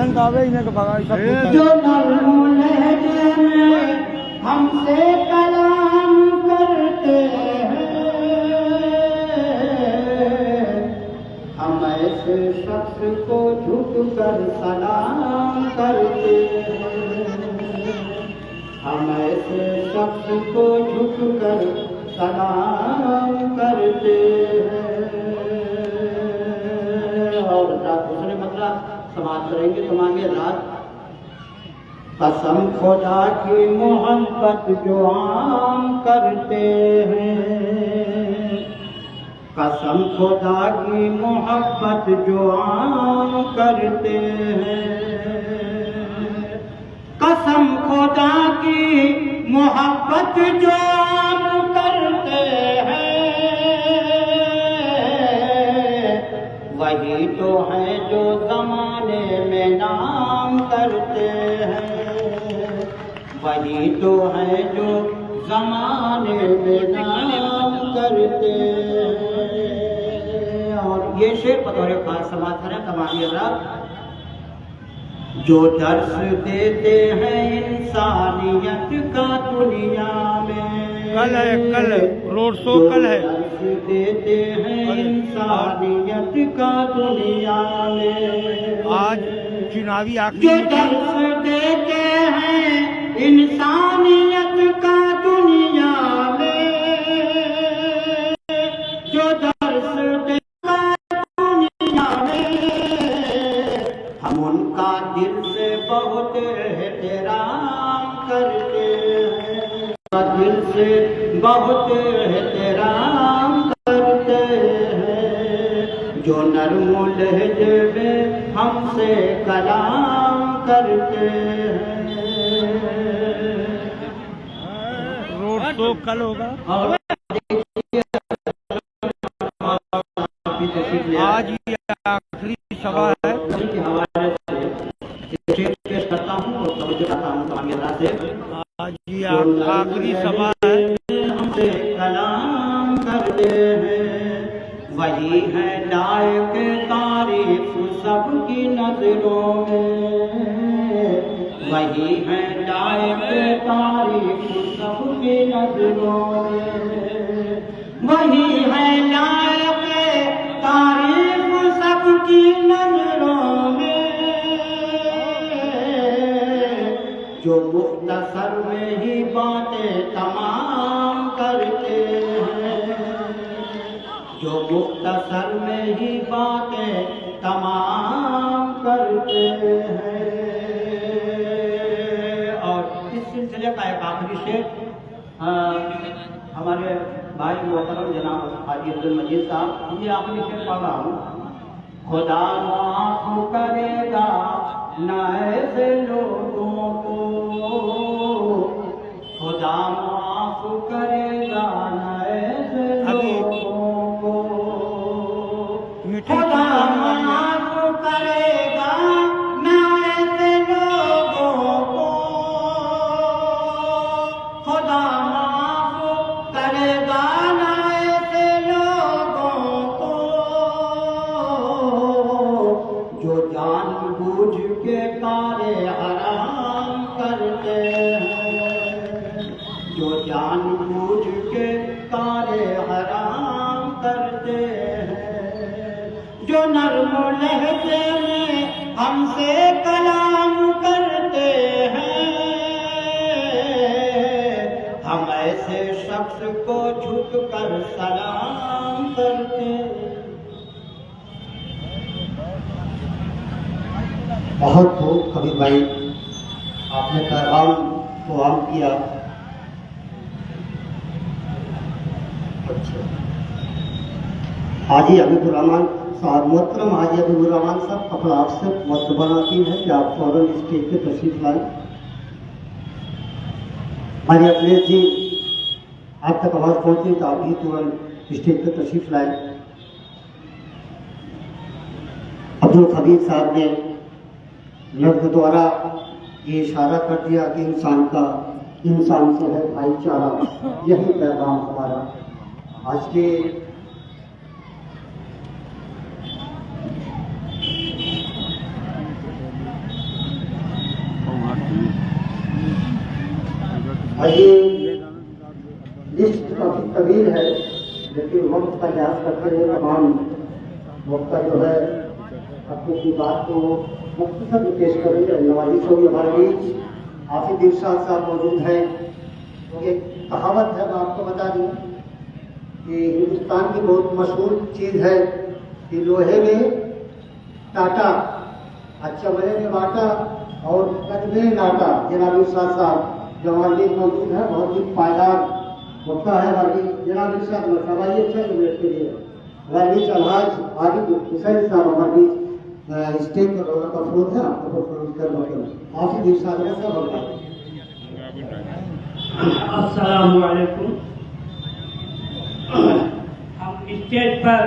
भयंकर आवे इन्हें के भगाई सब जो नर्म लहजे में हमसे कलाम करते हैं, हम ऐसे शख्स को झुक कर सलाम करते हैं, हम ऐसे शख्स को झुक कर सलाम करते हैं। और दूसरे मतलब समाज करेंगे तो मांगे रात कसम खुदा की मोहब्बत जो आम करते हैं, कसम खुदा की मोहब्बत जो आम करते हैं, कसम खुदा की मोहब्बत जो आम करते हैं, वही तो है जो जमाने में नाम करते हैं, वही तो है जो जमाने में नाम करते हैं। और ये शेर बतौर खास समाधान है तमामी रात जो दर्श देते हैं इंसानियत का दुनिया में, कल है, कल रोड शो कल है, दर्श देते हैं इंसानियत का दुनिया में, आज चुनावी जो आखिरी दर्श देते हैं इंसानियत का दुनिया में, जो दर्श देता दुनिया में, हम उनका दिल से बहुत एहतराम करते हैं, दिल से बहुत एहतराम करते हैं, जो नर्म लहजे में हमसे कलाम करते हैं। रोड शो कल होगा। और आज ये आखिरी सभा है। पेश करता हूँ और तवज्जो चाहता हूँ तमामी हज़रात से। आज ये आखिरी सभा है। हमसे कलाम करते हैं, वही है लायक तारीफ सबकी नजरों में, वही है लायक तारीफ सबकी नजरों में, वही है लायक तारीफ सबकी नजरों में, जो मुख्तसर में ही बातें तमाम करते हैं, जो मुख्तसर में ही बातें तमाम करते हैं। और इस सिलसिले का एक आखिरी शेर हमारे भाई मोहतरम जनाब हाजी अब्दुल मजीद साहब, ये आखिरी शेर पढ़ रहा हूँ। खुदा माफ करेगा न ऐसे लोगों को, खुदा माफ करेगा न ऐसे लोगों को, खुदा माफ करेगा न ऐसे लोगों को, खुदा माफ करेगा न ऐसे लोगों को, जो जानबूझ के कारे हराम करते हैं, जो जानबूझ के कारे हराम करते हैं, जो नर्म लहजे में हमसे कलाम करते हैं, हम ऐसे शख्स को झुक कर सलाम करते हैं। बहुत बहुत कबीर भाई, आपने पैगाम को आम किया। अच्छा, हाजी हबीबुर रहमान साहब, मोहतरम हाजी हबीबुर रहमान साहब, अपना आपसे मुतलबा की है कि आप फौरन स्टेज पे तशरीफ लाएं। हमारे अखिलेश जी आप तक आवाज़ पहुँची तो आप भी तुरंत स्टेज पे तशरीफ लाएं। अब्दुल खबीर साहब ने लफ्ज़ द्वारा ये इशारा कर दिया कि इंसान से है भाईचारा, यही पैगाम हमारा आज के और ये लिस्ट काफी तवील है, लेकिन वक्त का लिहाज करते हुए तमाम वक्त जो है अपनी बात को मुख्तसर में पेश करेंगे। नवाजी शोभी हमारे बीच आसिफ इरशाद साहब मौजूद हैं। तो एक कहावत है, मैं आपको बता दूं कि हिंदुस्तान की बहुत मशहूर चीज़ है कि लोहे में टाटा, चमड़े में बाटा और कद में नाटा। जनाब इरशाद साहब जो हमारे बीच मौजूद है, बहुत ही पायदार होता है बाकी। जनाब इरशाद मरहबाइए 6 मिनट के लिए वालिद अलहाज आबिद हुसैन साहब हमारे बीच स्टेज पर रोना का फ्लोर है, आपको परफॉर्मेंस करना है। आसिफ इरशाद साहब बोलते हैं। अस्सलामु अलैकुम। हम स्टेज पर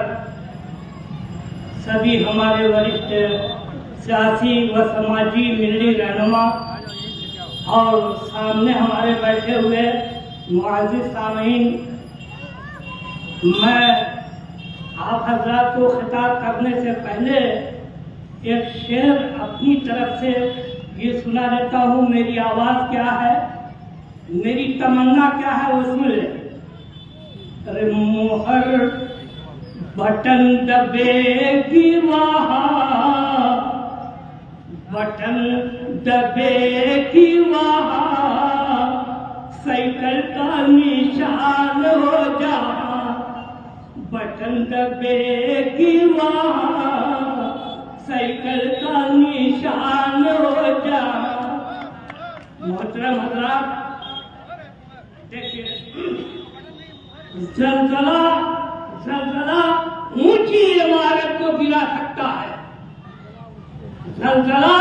सभी हमारे वरिष्ठ सियासी व समाजी मिली रहनुमा और सामने हमारे बैठे हुए मुअज़्ज़िज़ सामीन, मैं आप हज़रात को खिताब करने से पहले एक शेर अपनी तरफ से ये सुना देता हूँ। मेरी आवाज़ क्या है, मेरी तमन्ना क्या है वो सुन ले। अरे मोहर बटन दबेगी वहाँ, बटन दबेगी वहाँ, साइकिल का निशान हो जा, बटन दबेगी वहाँ, साइकिल का निशान हो जा। मोहतरम हज़रात, देखिए ज़लज़ला ऊंची इमारत को गिरा सकता है, ज़लज़ला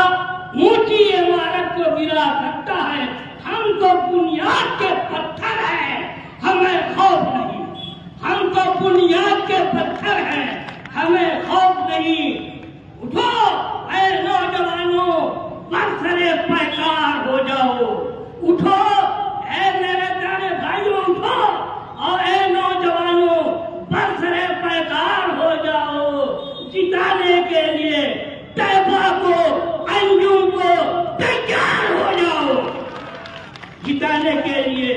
ऊंची इमारत को गिरा सकता है। हम तो बुनियाद के पत्थर हैं, हमें खौफ नहीं। हम तो बुनियाद के पत्थर हैं, हमें खौफ नहीं। उठो ऐ नौजवानों, बरसरे पैकार हो जाओ। उठो ऐ मेरे प्यारे भाइयों, उठो और ऐ नौजवानों, बरसरे पैकार हो जाओ। जिताने के लिए तैबा को, अंजुम को तैयार हो जाओ। जिताने के लिए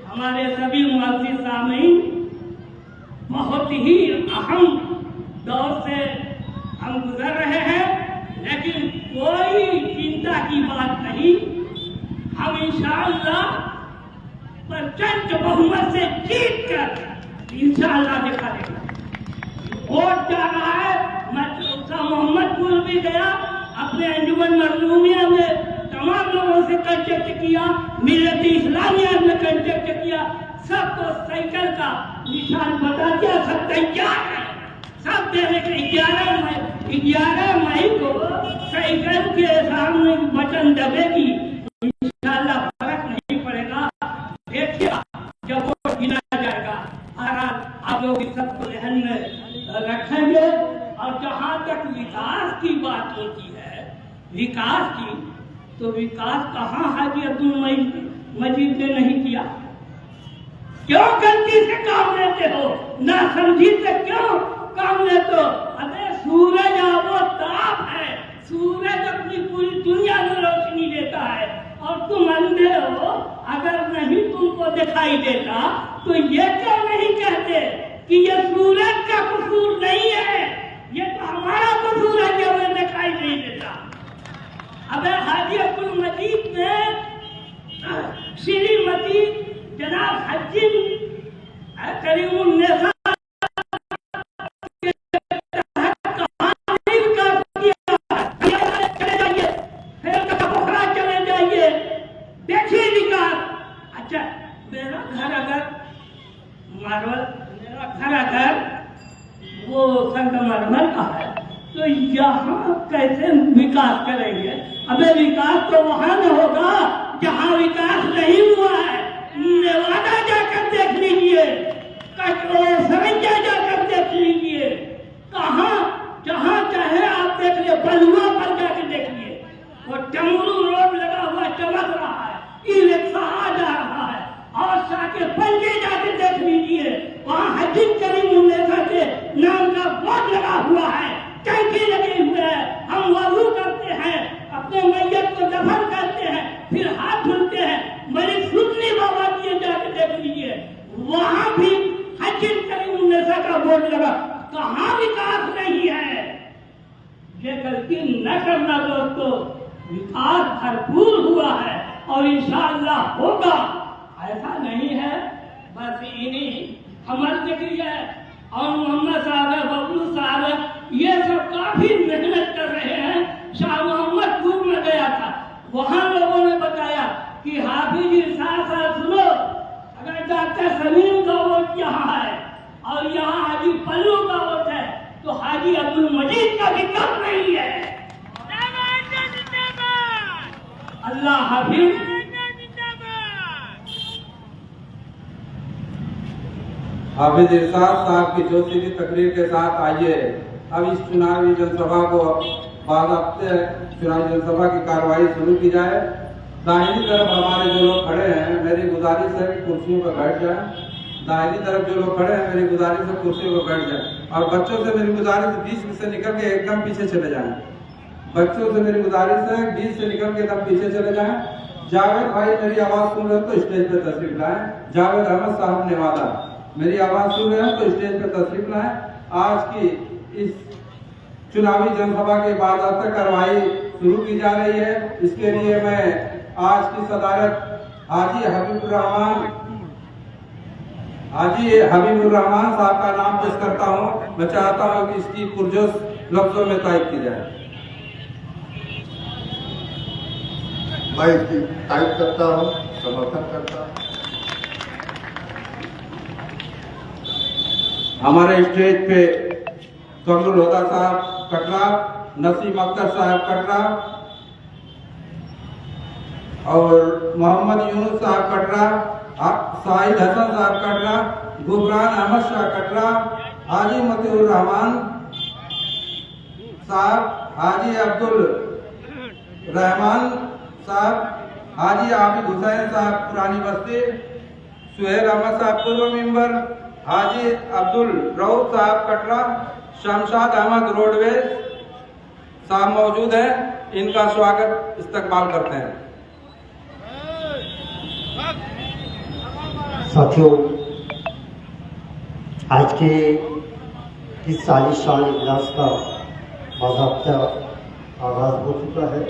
हमारे सभी मुअज़्ज़िज़ सामीन, बहुत ही अहम दौर से हम गुजर रहे हैं, लेकिन कोई चिंता की बात नहीं। हम इंशाअल्लाह प्रचंड बहुमत से जीत कर इंशाअल्लाह दिखा देंगे। वोट जा रहा है, मैं मोहम्मदपुर भी गया, अपने अंजुमन मरलूमिया में तमाम लोगों से कंटेक्ट किया, मिल्लत इस्लामिया में कंटेक्ट किया, सबको साइकिल का निशान बता दिया। सब तैयार है, सब देने के 11 मई को साइकिल के सामने बटन दबेगी, इंशाअल्लाह फर्क नहीं पड़ेगा। देखिए जब वोट गिना जाएगा, आप लोग इस सबको ध्यान में रखेंगे। और जहाँ तक विकास की बात होती है, विकास की, तो विकास कहाँ हाजी अब्दुल मजीद ने नहीं किया? क्यों गलती से काम लेते हो, ना समझी से क्यों काम लेते हो? अरे सूरज आबोताब है, सूरज अपनी पूरी दुनिया में रोशनी देता है और तुम अंधे हो। अगर नहीं तुमको दिखाई देता तो ये क्यों नहीं कहते कि ये सूरज का कसूर नहीं है, ये तो हमारा कसूर है कि हमें दिखाई नहीं देता। अबे हाजी अब्दुल मजीद ने श्रीमती जनाब हजीम करीमुन्नेसा वो संगमरमर का है, तो यहाँ कैसे विकास करेंगे? अबे विकास तो वहां न होगा जहाँ विकास नहीं हुआ है। नेवादा जाकर देख लीजिए, सरंजा जाकर देख लीजिए, कहाँ जहाँ चाहे आप देख लीजिए, बलुआ पर जाकर देखिए, वो टंगरू रोड लगा हुआ चमक रहा है, ई रिक्शा आ जा रहा है। और साके पंजे जाके देख लीजिए, वहाँ हजीम करीमुन्नेसा के नाम का बोर्ड लगा हुआ है, टंकी लगे हुए हैं। हम वजू करते हैं, अपने मैयत को दफन करते हैं, फिर हाथ धुलते हैं। मलिक सुन्नी बाबा कहाँ विकास नहीं है। ये गलती न करना दोस्तों, विकास भरपूर हुआ है और इंशाअल्लाह होगा। ऐसा नहीं है बस इन्हीं हमर जिक्र है और मोहम्मद साहब है, बबलू साहब है, ये सब काफी मेहनत कर रहे हैं। शाह मोहम्मद टूर में गया था, वहां लोगों ने बताया कि हाफिज इरशाद साहब सुनो, अगर डॉक्टर सलीम का वोट यहाँ है और यहाँ हाजी पल्लू का वोट है तो हाजी अब्दुल मजीद का भी कम नहीं है। अल्लाह हाफिज। हाफिज इरशाद साहब की जोशी की तकरीर के साथ आइए अब इस चुनावी जनसभा को बाज़ाब्ते चुनावी जनसभा की कार्रवाई शुरू की जाए। दाहिनी तरफ हमारे जो लोग खड़े हैं, मेरी गुजारिश है कि कुर्सियों पर बैठ जाएं। दाहिनी तरफ जो लोग खड़े हैं, मेरी गुजारिश है कुर्सियों पर बैठ जाएं। और बच्चों से मेरी गुजारिश बीच से निकल के एकदम पीछे चले जाएं। बच्चों से मेरी गुजारिश है बीच से निकल के एकदम पीछे चले जाएं। जावेद भाई मेरी आवाज़ सुन रहे हो तो स्टेज पर तशरीफ लाएं। जावेद अहमद साहब नेवादा मेरी आवाज़ सुन रहे हैं तो स्टेज पर तशरीफ लाएं। आज की इस चुनावी जनसभा के बाद कार्रवाई शुरू की जा रही है। इसके लिए मैं आज की सदारत हाजी हबीबुर रहमान साहब का नाम पेश करता हूं। मैं चाहता हूं कि इसकी पुरजोश लफ्जों में तारीफ की जाए। मैं इसकी तारीफ करता हूं, समर्थन करता हूं। हमारे स्टेज पे कमरुल हुदा साहब कटरा, नसीम अख्तर साहब कटरा और मोहम्मद यूनुस साहब कटरा, साहिद हसन साहब कटरा, गुबरान अहमद शाह कटरा, हाजी मतीउर रहमान साहब, हाजी अब्दुल रहमान साहब, हाजी आबिद हुसैन साहब पुरानी बस्ती, सुहेल अहमद साहब पूर्व मेंबर, हाजी अब्दुल रऊफ साहब कटरा, शमशाद अहमद रोडवेज साहब मौजूद हैं। इनका स्वागत इस्तकबाल करते हैं। साथियों, आज के इस 40 साल इजलास का बाज़ाब्ता आगाज हो चुका है।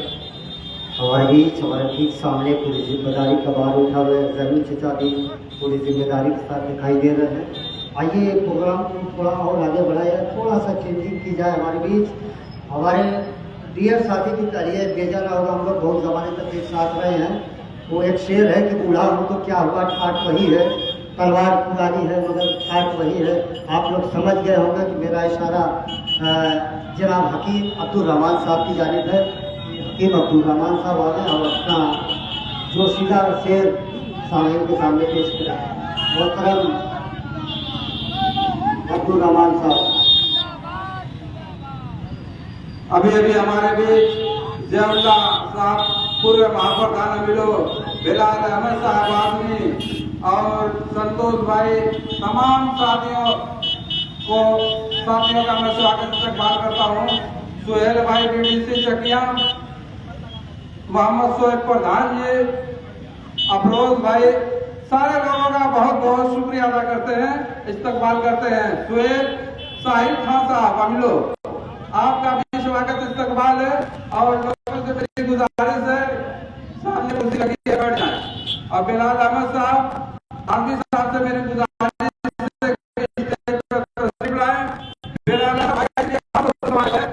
हमारे बीच हमारे ठीक सामने पूरी जिम्मेदारी का भार उठा हुए जमीन चचा भी पूरी जिम्मेदारी के साथ दिखाई दे रहे हैं। आइए प्रोग्राम को थोड़ा और आगे बढ़ाया, थोड़ा सा चेंजिंग की जाए। हमारे बीच हमारे डियर साथी की करिए बेजा ना होगा, हम लोग बहुत ज़माने तक एक साथ रहे हैं। वो एक शेर है कि बूढ़ा हो तो क्या हुआ, ठाट वही है, तलवार पुरानी है मगर ठाट वही है। आप लोग समझ गए होंगे कि मेरा इशारा जनाब हकीम अब्दुल रहमान साहब की जानिब है। हकीम अब्दुल रहमान साहब आ रहे हैं और अपना जोशीला शेर सामने के सामने पेश किया। मोहतरम अब्दुल रहमान साहब। अभी हमारे बीच जयउल्ला साहब पूर्व महाप्रधान अमिलो, बिलाल अहमद साहब आदमी और संतोष भाई, तमाम साथियों का मैं स्वागत इस्तकबाल करता हूँ। सुहेल भाई बीडीसी चकिया, मोहम्मद सोहेब प्रधान जी, अफरोज भाई, सारे लोगों का बहुत बहुत शुक्रिया अदा करते हैं, इस्तकबाल करते हैं। सुहेल साहिल खान साहब अमिलो, आपका भी स्वागत इस्तकबाल है और लोगों से मेरी गुजारिश है सामने कुर्सी लगी है बैठ जाए। और बिलाल अहमद साहब आदमी साहब से मेरी गुजारिश है,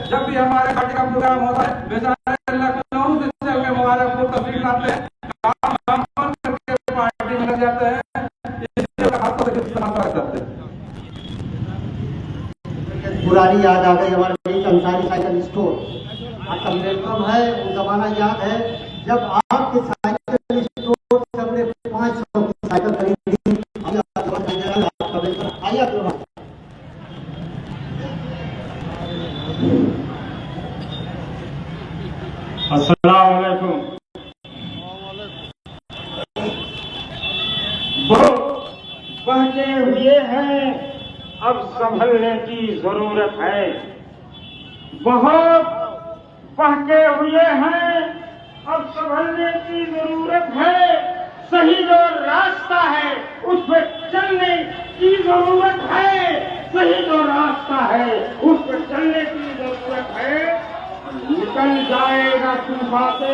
जब भी हमारे पार्टी का प्रोग्राम होता है बेचारे लखनऊ से चल के मुबारकपुर तशरीफ लाते हैं, पार्टी में लग जाते हैं, पुरानी याद आ गई हमारे अंसारी साइकिल स्टोर। आपका वेलकम है, वो जमाना याद है जब आपके साइकिल स्टोर से हमने 500 की साइकिल खरीदी। आपका वेलकम। आइए अस्सलाम वालेकुम। बहुत बहके हुए हैं, अब संभलने की जरूरत है। बहुत बहके हुए हैं, अब संभलने की जरूरत है। सही जो रास्ता है उस पर चलने की जरूरत है। सही जो रास्ता है उस पर चलने की जरूरत है। निकल जाएगा तूफान से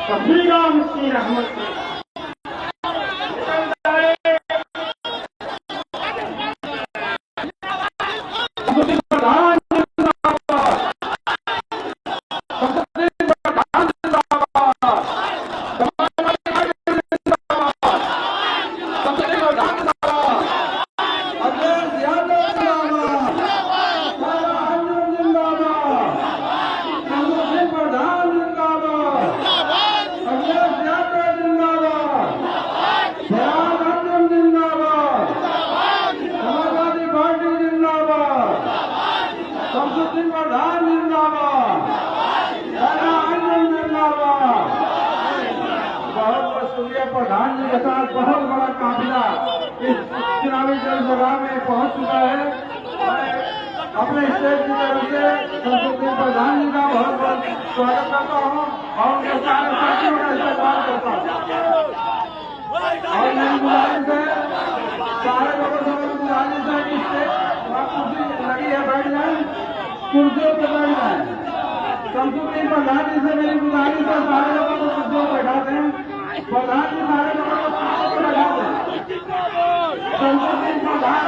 कबीरा उसकी रहमत से। निकल जाएगा प्रधान प्रधान जी के साथ बहुत बड़ा काफिला इस चुनावी जनसभा में पहुंच चुका है। अपने स्टेट की तरफ से संसदीय प्रधान जी का बहुत बहुत स्वागत करता हूँ और उनके सारे साथियों का इस्तेमाल करता हूँ। और मेरी गुजारिश है, सारे लोगों से मेरी गुजारिश है कि कुर्सी लगी है बैठ जाए, कुर्सियों पर बैठ जाए। संसदीय प्रधान जी से मेरी गुजारिश है, सारे लोगों को कुर्सियों पर बैठाते हैं। प्रधान जी सारे लोगों को कुर्सियों पर बैठाते हैं। संसदीय प्रधान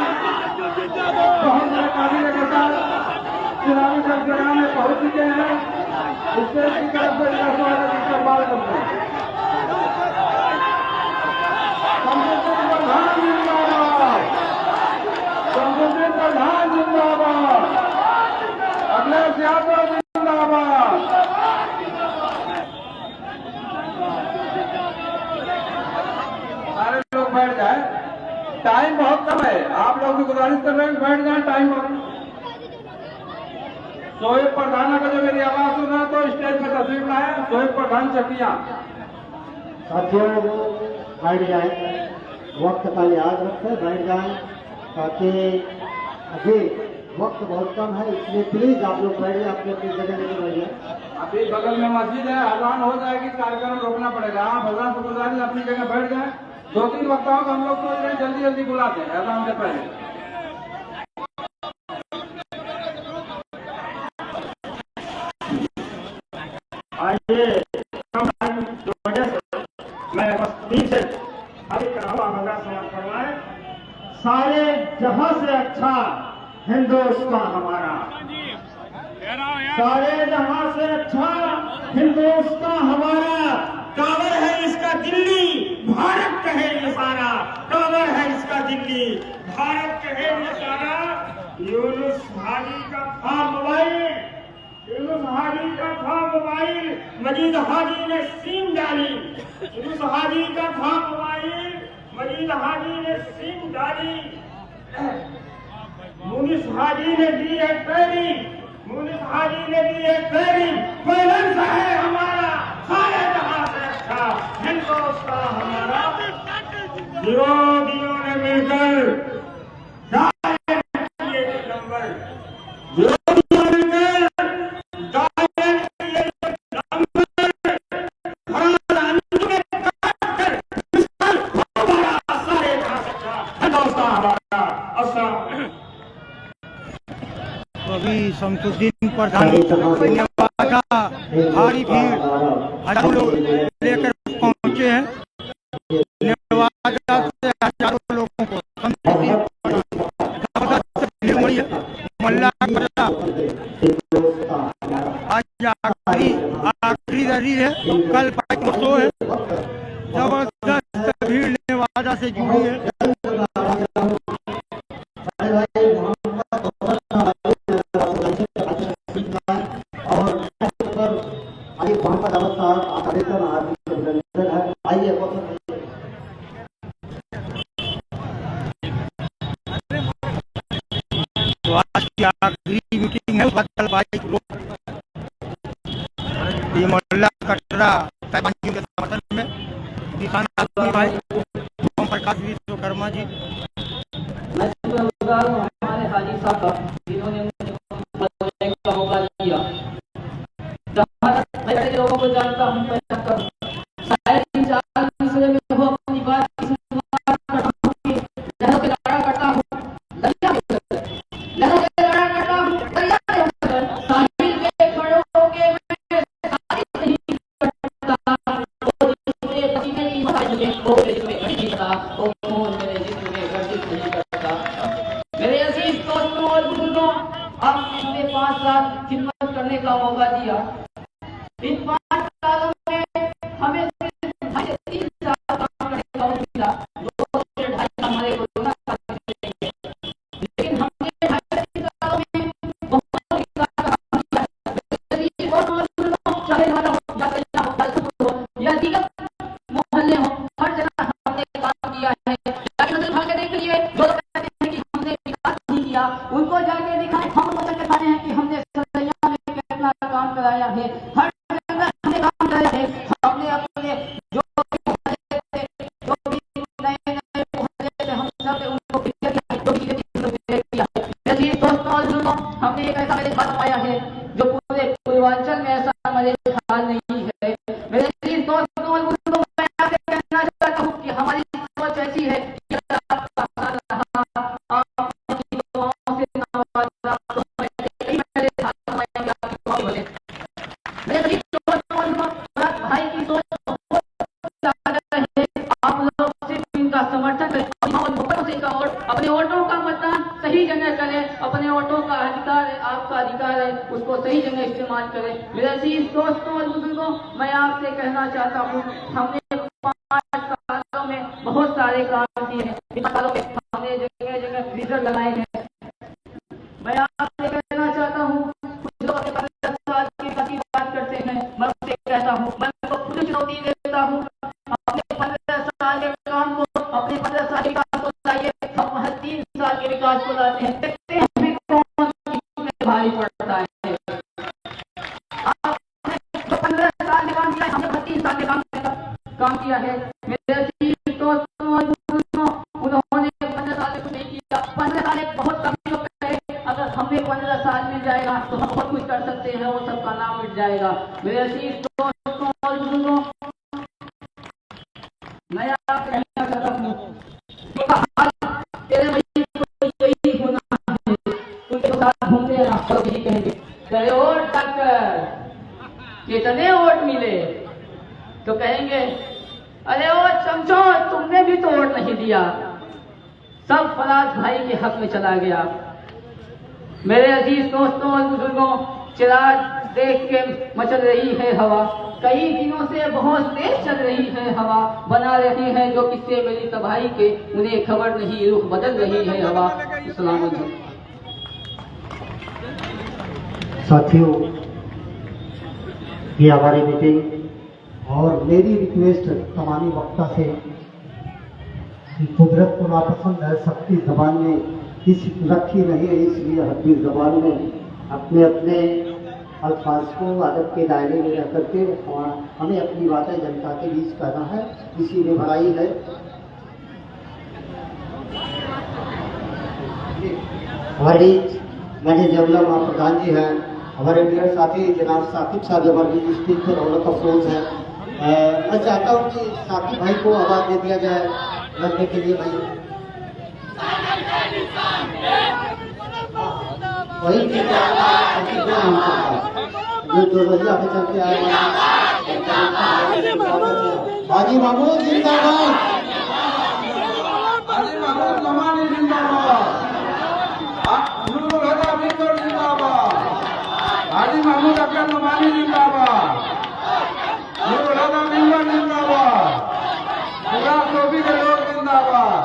बहुत बड़े काबिल के साथ चुनावी जनसभा में पहुंच चुके हैं। स्टेट की तरफ से इनका स्वागत इस्तेमाल करते हैं। संसदीय प्रधान जिंदाबाद, संसदीय प्रधान जिंदाबाद, अखिलेश यादव जिंदाबाद। सारे लोग बैठ जाए, टाइम बहुत कम है। आप लोग भी गुजारिश कर रहे हैं बैठ जाए, टाइम बहुत। शोएब प्रधान का जो मेरी आवाज सुन रहा है तो स्टेज पर तस्वीर लाए। शोएब प्रधान चकिया। साथियों बैठ जाए, वक्त का लिहाज रखें, बैठ जाए ताकि अभी वक्त बहुत कम है, इसलिए प्लीज आप लोग बैठ जाए, अपनी अपनी जगह लेकर बैठ जाए। अभी बगल में मस्जिद है, अजान हो जाएगी, कार्यक्रम रोकना पड़ेगा। आप अजान से गुजारिश अपनी जगह बैठ जाए। 2-3 वक्ताओं को हम लोग सोच रहे हैं जल्दी जल्दी बुलाते हैं अजान से पहले। आइए मैं बस से सारे जहां से अच्छा हिंदुस्तान हमारा, सारे जहां से अच्छा हिंदुस्तान हमारा। कावर है इसका दिल्ली, भारत कहे ये सारा। कावर है इसका दिल्ली, भारत कहे ये सारा। यूनुस हाजी का था मोबाइल, यूनुस हाजी का था मोबाइल, मजीद हाजी ने सिम डाली। यूनुस हाजी का था मोबाइल, मजीद हाजी ने सिम डाली। मुनिस हाजी ने दी है ट्रेनिंग, मुनिस हाजी ने दी है ट्रेनिंग। बैलेंस है हमारा, सारे जहां से अच्छा हिंदुस्तान हमारा। विरोधियों ने मिलकर नंबर, विरोधियों ने मिलकर अभी शमसुद्दीन प्रधान नेवादा भारी भीड़ हजारों लोग लेकर पहुंचे हैं। नेवादा से हजारों लोगों को आज आखिरी दरी है, कल 500 है। जबरदस्त भीड़ नेवादा से जुड़ी है। तो आज की आखिरी मीटिंग है, कल 22 लोग ये मोहल्ला कटरा के समर्थन में किसान आदमी भाई ओम प्रकाश विश्वकर्मा जी, हमारे हाजी साहब का जिन्होंने मुझे का मौका दिया। लोगों को जानता हूँ, शायद 3-4 दूसरे में हो अपनी बात करता हूँ, अपने वोटों का अधिकार है, आपका अधिकार है, उसको सही जगह इस्तेमाल करें। मेरे अजीज दोस्तों और बुजुर्गों, मैं आपसे कहना चाहता हूँ, हमने 5 सालों में बहुत सारे काम किए हैं। इन सालों में हमने जगह जगह फ्रीजर लगाए हैं। मैं आपसे कहना चाहता हूँ, कुछ लोग 15 साल की बात करते हैं, मैं आपसे कहता हूँ, मैं उनको खुद चुनौती देता हूँ, अपने 15 साल के काम को, अपने 15 साल के काम को लाइए, हम हर 3 साल के विकास को लाते हैं, देखते हैं हमें कौन कितने भारी पड़ता है। आपने जो 15 साल के काम किया है, हमने हर 3 साल के काम किया है। मेरे अजीज दोस्तों और बुजुर्गों, उन्होंने 15 साल में नहीं किया। 15 साल एक बहुत कम लोग है, अगर हमें 15 साल मिल जाएगा तो हम बहुत कुछ कर सकते हैं, वो सबका नाम मिट जाएगा। मेरे अजीज दोस्तों और बुजुर्गों, मैं आपसे कहना चाहता हूँ, तेरे भाई को यही होना है, उनके साथ घूमते हैं, आप यही कहेंगे, करे वोट डॉक्टर, कितने वोट मिले, तो कहेंगे, अरे वो चमचो, तुमने भी तो वोट नहीं दिया, सब फलाद भाई के हक में चला गया। मेरे अजीज दोस्तों और बुजुर्गों, चिराग देख के मचल रही है हवा, कई दिनों से बहुत तेज चल रही है हवा, बना रहे हैं जो किस्से मेरी तबाही के, उन्हें खबर नहीं, रुख बदल रही है हवा। अस्सलाम वालेकुम। साथियों, ये हमारी मीटिंग और मेरी रिक्वेस्ट तमामी वक्ता से कि कुदरत को नापसंद है, सबकी जबान में किसी रखी नहीं है, इसलिए हर जबान में अपने अपने अल्फाज को अदब के दायरे में रह करके हमें अपनी बातें जनता के बीच करना है, इसीलिए भलाई है। हमारी मैंने जमला प्रधान जी हैं, हमारे मेरे साथी जनाब साकिब साहब हमारी स्पीकर रौनक अफरोज है। मैं चाहता हूँ कि साकिब भाई को आवाज़ दे दिया जाए लड़ने के लिए। भाई वही जो रजिया पे चल के आए हाजी महमूद जिंदाबाद, हाजी महमूद लमानी जिंदाबाद, नूरुल हुदा मिंबर जिंदाबाद, हाजी महमूद अकरम लमानी जिंदाबाद, नूरुल हुदा मिंबर जिंदाबाद, पूरा टोपी के लोग जिंदाबाद।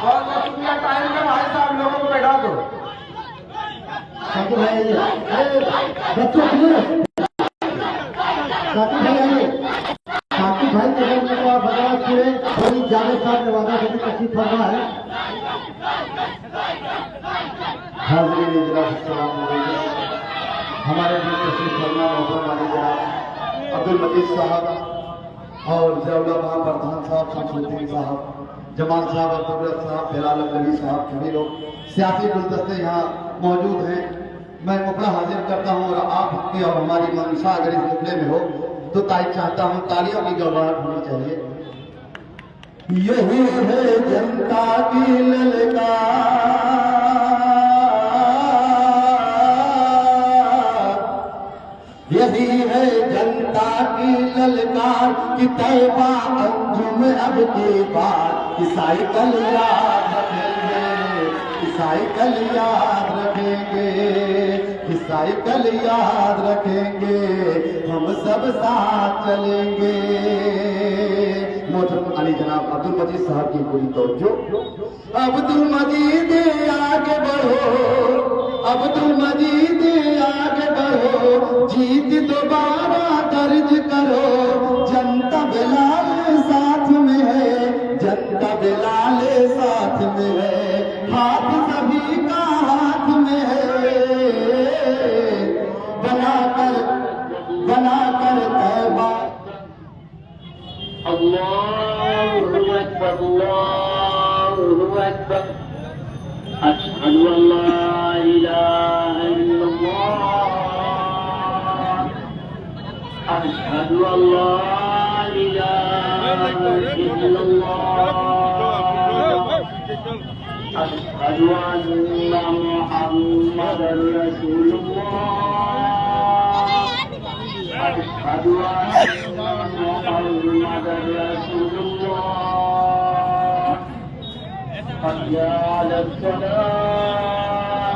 बहुत बहुत शुक्रिया। टाइम पे भाई साहब लोगों को बैठा दो। साकिब भाई आइए, बच्चों साकिब भाई आइए, साकिब भाई के घर में बदलाव पूरे थोड़ी जावेद साहब नवादा से भी तशरीफ फरमा है। हाज़रीन इजलास, अस्सलाम वालेकुम। हमारे बीच तशरीफ फरमा मोहतरम वाले जनाब अब्दुल मजीद साहब और जौला महाप्रधान साहब, शमसुद्दीन साहब, जमाल साहब, अब्दुल साहब, बिलाल अली साहब, सभी लोग सियासी गुलदस्ते यहाँ मौजूद हैं। मैं मुकला हाजिर करता हूँ और आपकी और हमारी मंशा अगर इस मुकले में हो तो चाहता हूँ तालियों की गड़बड़ाहट होनी चाहिए। यही है जनता की ललकार, यही है जनता की ललकार कि तैबा अंजुम अब की बात, ईसाई कल याद रखेंगे, ईसाई कल याद रखेंगे, ईसाई कल याद रखेंगे, हम सब साथ चलेंगे। मोहतरम अली जनाब अब्दुल मजीद साहब की पूरी तवज्जो। अब्दुल मजीद आगे बढ़ो, अब्दुल मजीद आगे बढ़ो, जीत दोबारा दर्ज करो, जनता बिलाल साथ में है, जनता बिलाल साथ में है, हाथ सभी का हाथ में है, बनाकर तैबा। अल्लाहु अकबर, अल्लाहु अकबर, अशहदु अल्ला इलाहा इल्लल्लाह, अशहदु अल्ला इलाहा इल्लल्लाह, अशहदु अन्ना मुहम्मदर रसूलुल्लाह, अशहदु अन्ना मुहम्मदर रसूलुल्लाह, हय्या अलस सलाह,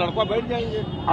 लड़का बैठ जाएंगे।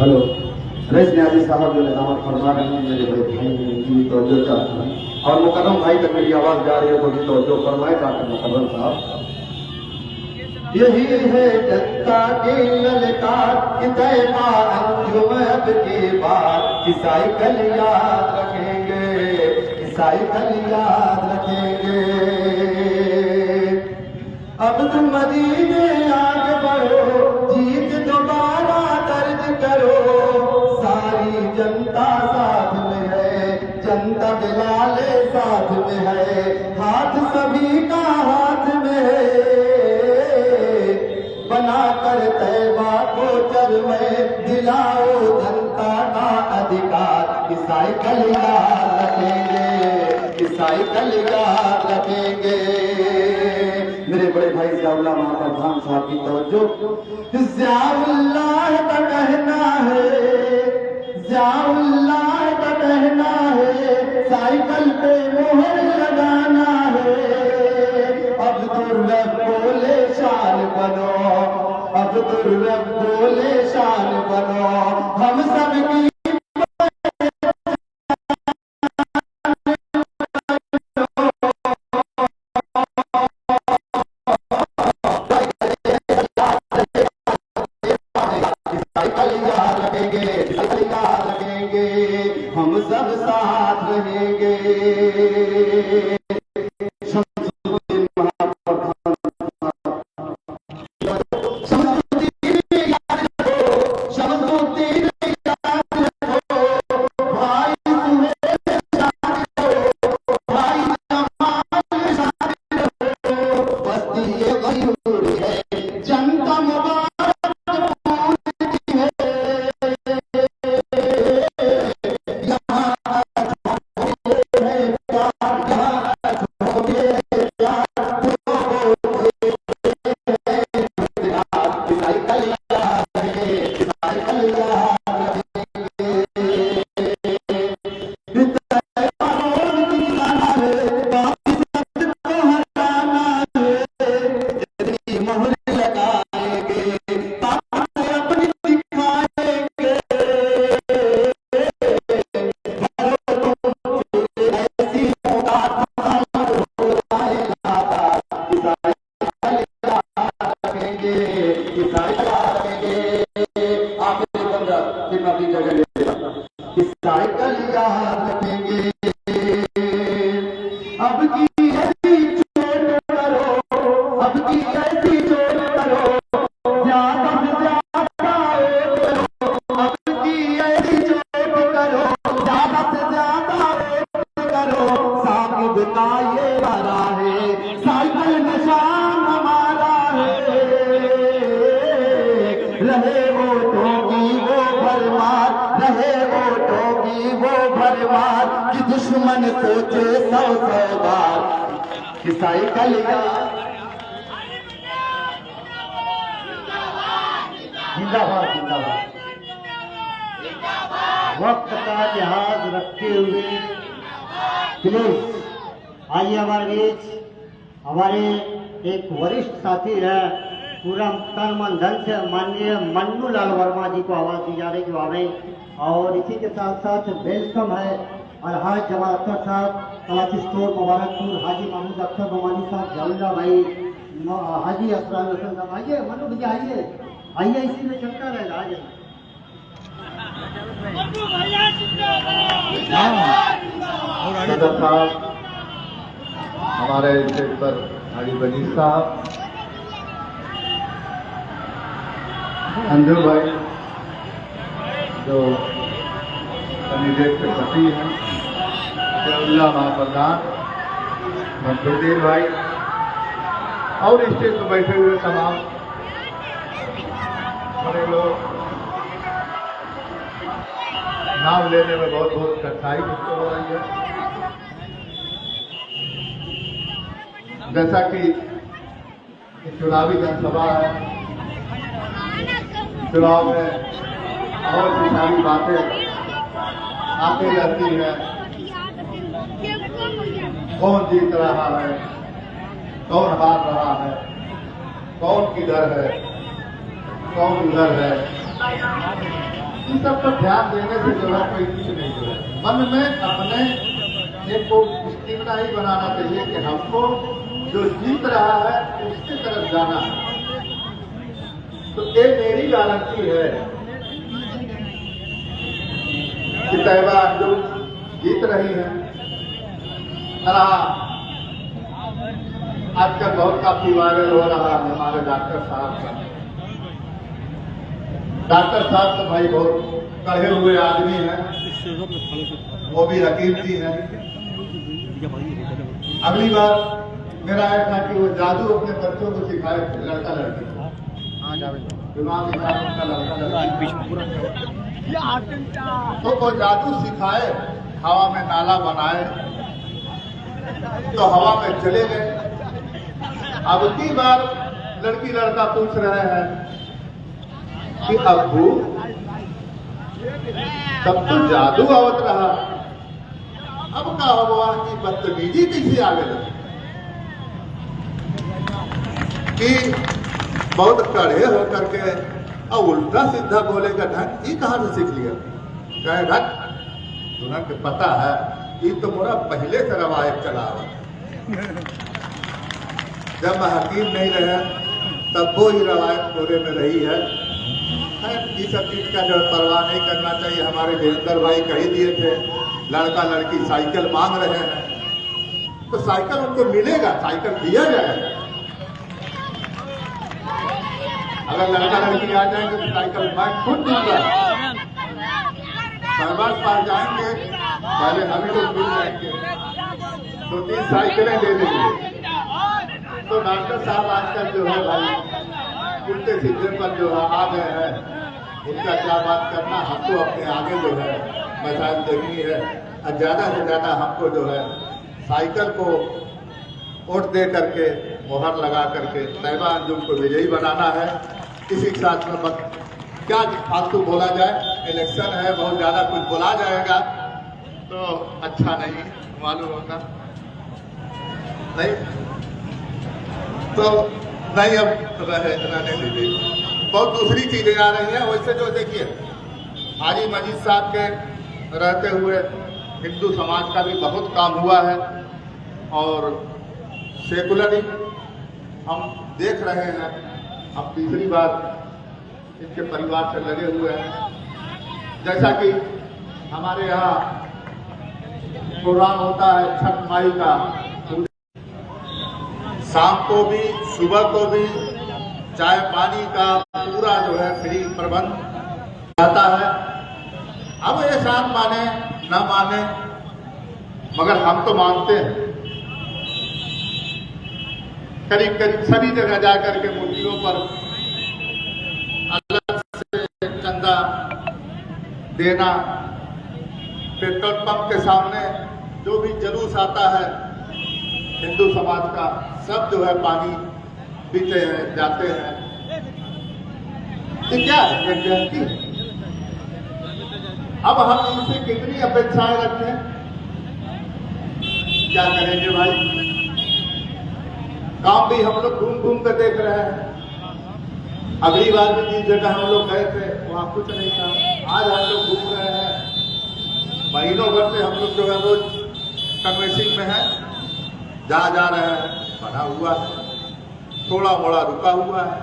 हेलो रईस न्याजी साहब जो निजामत फरमा रहे हैं मेरे बड़े भाई की तवज्जो चाहता हूं और मुकर्रम भाई तक मेरी आवाज जा रही है तो भी तवज्जो फरमाए डॉक्टर मुकर्रम साहब। यही है जनता की ललकार कि तैबा अंजुम की बात कि साइकिल याद रखेंगे कि साइकिल याद रखेंगे। अब तुम मदीने आगे बढ़ो जीत दोबारा दर्ज करो सारी जनता साथ में है जनता दिलाले साथ में है हाथ सभी का हाथ में है बना कर तैबा को चल में दिलाओ जनता का अधिकार कि साइकिल याद रखेंगे कि साइकिल याद रखेंगे। मेरे बड़े भाई ज़ियाउल्लाह प्रधान साहब की तवज्जो। ज़ियाउल्लाह का कहना है ज़ियाउल्लाह का कहना है साइकिल पे मोहर लगाना है। अब दुर्लभ बोले शान बनो अब दुर्लभ बोले शान बनो हम सब की हम सब साथ रहेंगे। अब की ऐसी चोट करो अब की ऐसी चोट करो ज्यादा से ज्यादा करो अब की ऐसी चोट करो ज्यादा से ज्यादा करो साकिब का ये वारा है साइकिल निशान हमारा है रहे वोटों की वो भरमार रहे वोटों की वो भरमार कि दुश्मन सोचे 100 बार कि साइकिल जिंदाबाद जिंदाबाद वक्त का लिहाज रखते हुए प्लीज आइए हमारे बीच हमारे एक वरिष्ठ साथी है पूरा तन मन धन से माननीय मन्नू लाल वर्मा जी को आवाज दी जा रही जो हमें और इसी के साथ साथ वेलकम है अलहाज जमाल अख्तर साहब कलाची स्टोर मुबारकपुर हाजी महमूद अख्तर बमानी साहब जल्ला भाई हाजी असरान हसन साहब आइए मन्नू भैया आइए आइए इसी में चलता रहेगा आइए सदर साहब हमारे स्टेज पर हाजी बजीर साहब अंजुम भाई जो कैंडिडेट के पति हैं ज़ियाउल्लाह महाप्रधान मंसूर भाई और स्टेज पर बैठे हुए तमाम बड़े लोग, नाम लेने में बहुत बहुत कठिनाई मुझको हो रही है। जैसा कि चुनावी जनसभा है, चुनाव में बहुत सी सारी बातें आती रहती है। कौन जीत रहा है, कौन हार रहा है, कौन किधर है, कौन उधर है, इन सब पर ध्यान देने से जो है कोई कुछ नहीं जो है। मन में अपने एक को स्थिरता ही बनाना चाहिए कि हमको जो जीत रहा है उसकी तरफ जाना है। तो ये मेरी गारंटी है कि तैयबा जो जीत रही है। आजकल बहुत काफी वायरल हो रहा है हमारे डॉक्टर साहब का। डॉक्टर साहब तो भाई बहुत कड़े हुए आदमी हैं, वो भी हकीम भी हैं। अगली बार मेरा है था कि वो जादू अपने बच्चों को सिखाए, लड़का लड़की दिमाग का लड़का लड़की, तो वो जादू सिखाए, हवा में नाला बनाए तो हवा में चले गए। अब की बार लड़की लड़का पूछ रहे हैं कि अब्बू तब तो जादू आवत रहा, अब का हुआ कि बदतमीजी कैसे आ गई कि बहुत कड़े हो करके और उल्टा सीधा बोलेगा ढंग, ये कहां से सीख लिया? कहे ढंग तुम्हें के पता है ये तो मोरा पहले से रवायत चला हुआ। जब मैं हकीम नहीं रहे तब वो ही रवायत पूरे में रही है। इस सब चीज का जो परवाह नहीं करना चाहिए। हमारे वीरेंद्र भाई कह ही दिए थे, लड़का लड़की साइकिल मांग रहे हैं तो साइकिल उनको मिलेगा, साइकिल दिया जाएगा। अगर लड़का लड़की आ जाएंगे तो साइकिल मैं खुद दूंगा। सरबार पास जाएंगे, पहले हमें लोग मिल जाएंगे, 2-3 साइकिलें दे देंगे। तो डॉक्टर साहब आजकल जो है भाई उल्टे सीधे पर जो है आ गए हैं, उनका क्या बात करना। हमको अपने आगे जो है मसाइल देखनी है और ज्यादा से ज्यादा हमको जो है साइकिल को वोट दे करके मोहर लगा करके तैयबा अंजुम को विजयी बनाना है। इसी के साथ में क्या फालतू बोला जाए, इलेक्शन है, बहुत ज्यादा कुछ बोला जाएगा तो अच्छा नहीं मालूम होगा, नहीं तो नहीं अब रहने दीजिए। बहुत दूसरी चीजें आ रही हैं। वैसे जो देखिए हाजी मजीद साहब के रहते हुए हिंदू समाज का भी बहुत काम हुआ है और सेकुलरली हम देख रहे हैं। हम तीसरी बार इनके परिवार से लगे हुए हैं। जैसा कि हमारे यहाँ प्रोग्राम होता है छठ माई का, शाम को भी सुबह को भी चाय पानी का पूरा जो है फ्री प्रबंध रहता है। अब ये शाम माने न माने मगर हम तो मानते हैं। करीब करीब सभी जगह जाकर के मूर्तियों पर अलग से चंदा देना, पेट्रोल पंप के सामने जो भी जुलूस आता है हिंदू समाज का, सब जो है पानी पीते हैं, जाते हैं। ये क्या है? एक व्यक्ति। अब हम इनसे कितनी अपेक्षाएं रखें? क्या करेंगे भाई? काम भी हम लोग घूम घूम कर देख रहे हैं। अगली बार भी जिस जगह हम लोग गए थे वहां कुछ नहीं था, आज हम लोग घूम रहे हैं। महीनों भर से हम लोग जो है रोज कन्वेंसिंग में है, जा रहे हैं, बना हुआ है, थोड़ा मोड़ा रुका हुआ है।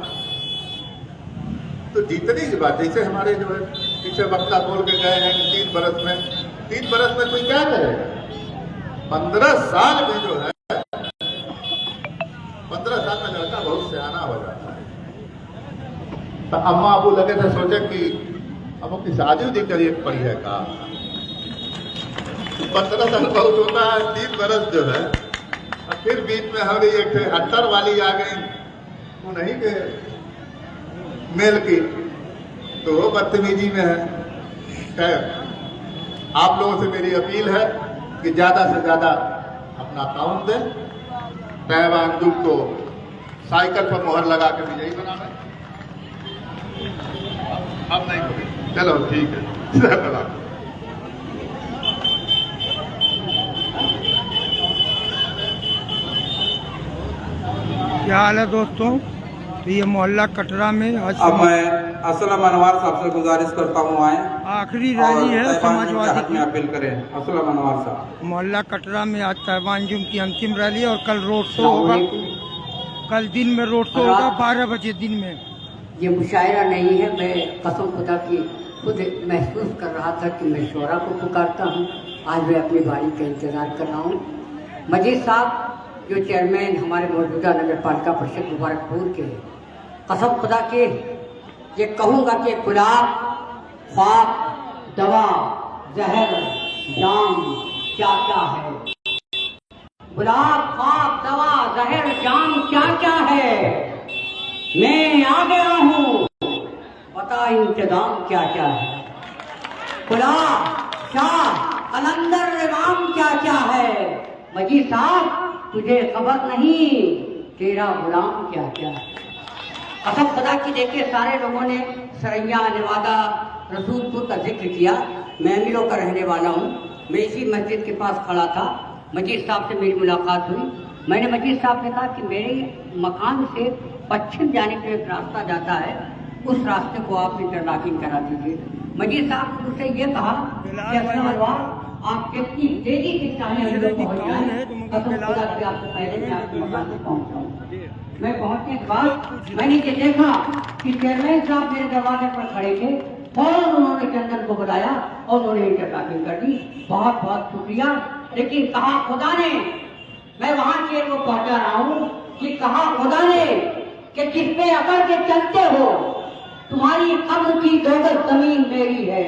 तो जीतने की बात, जैसे हमारे जो है पीछे वक्ता बोल के गए हैं कि 3 बरस में कोई क्या करेगा? 15 साल में जो है 15 साल में लड़का बहुत सियाना हो जाता है। तो अम्मा अबू लगे थे सोचे कि अब की शादी उदी करिए पड़ी है का। 15 साल बहुत होता है, 3 बरस जो है और फिर बीच में हमारी एक हट्टर वाली आ गई उन्हीं के मेल की, तो वो बदतमीजी में है। खैर, आप लोगों से मेरी अपील है कि ज्यादा से ज्यादा अपना ताउन दें, तैयबान दुख को साइकिल पर मोहर लगा के विजयी बनाना। अब नहीं करें, चलो ठीक है। क्या हाल है दोस्तों? तो ये मोहल्ला कटरा में आज अब मैं असलम अनवर साहब से गुजारिश करता हूँ आए आखिरी रैली है समाजवादी में अपील करें। असलम अनवर साहब, मोहल्ला कटरा में आज तैयबान जुम की अंतिम रैली है और कल रोड शो होगा। कल दिन में रोड शो होगा 12 बजे दिन में। ये मुशायरा नहीं है, मैं कसम खुदा की खुद महसूस कर रहा था कि मैं शोरा को पुकारता हूँ। आज मैं अपनी बारी का इंतज़ार कर रहा हूँ। मजीद साहब जो चेयरमैन हमारे मौजूदा नगर पालिका परिषद मुबारकपुर के, कसम खुदा के ये कहूँगा कि गुलाब, ख्वाब, दवा, जहर, जाम क्या क्या है। गुलाब, ख्वाब, दवा, जहर, जाम क्या क्या है। मैं आ गया हूँ, पता इंतजाम क्या क्या है। गुलाब, शाह, कलंदर, इमाम क्या क्या है। मजीद साहब तुझे खबर नहीं तेरा गुलाम क्या क्या है। कसम खुदा की देखिए, सारे लोगों ने सरैया, नेवादा, रसूलपुर का जिक्र किया। मैं अमीरों का रहने वाला हूँ। मैं इसी मस्जिद के पास खड़ा था, मजीद साहब से मेरी मुलाकात हुई। मैंने मजीद साहब ने कहा कि मेरे मकान से पश्चिम जाने के एक रास्ता जाता है, उस रास्ते को आप इंटरलॉकिंग करा दीजिए। मजीद साहब ने मुझसे ये कहा कि असलम आप कितनी तेजी से चाहे हम लोग पहुँच जाएं, कसम खुदा की आपसे पहले मैं आपके मकान पे पहुँचाऊँ। मैं पहुँचने के बाद मैंने ये देखा कि चेयरमैन साहब मेरे दरवाजे पर खड़े थे। फौरन उन्होंने चंदन को बुलाया और उन्होंने इंटरलॉकिंग कर दी। बहुत बहुत शुक्रिया। लेकिन कहा खुदा ने, मैं वहाँ से वो पहुँचा रहा हूँ कि कहा खुदा ने कि जिस पे अगर के चलते हो, तुम्हारी कब्र की 2 गज जमीन मेरी है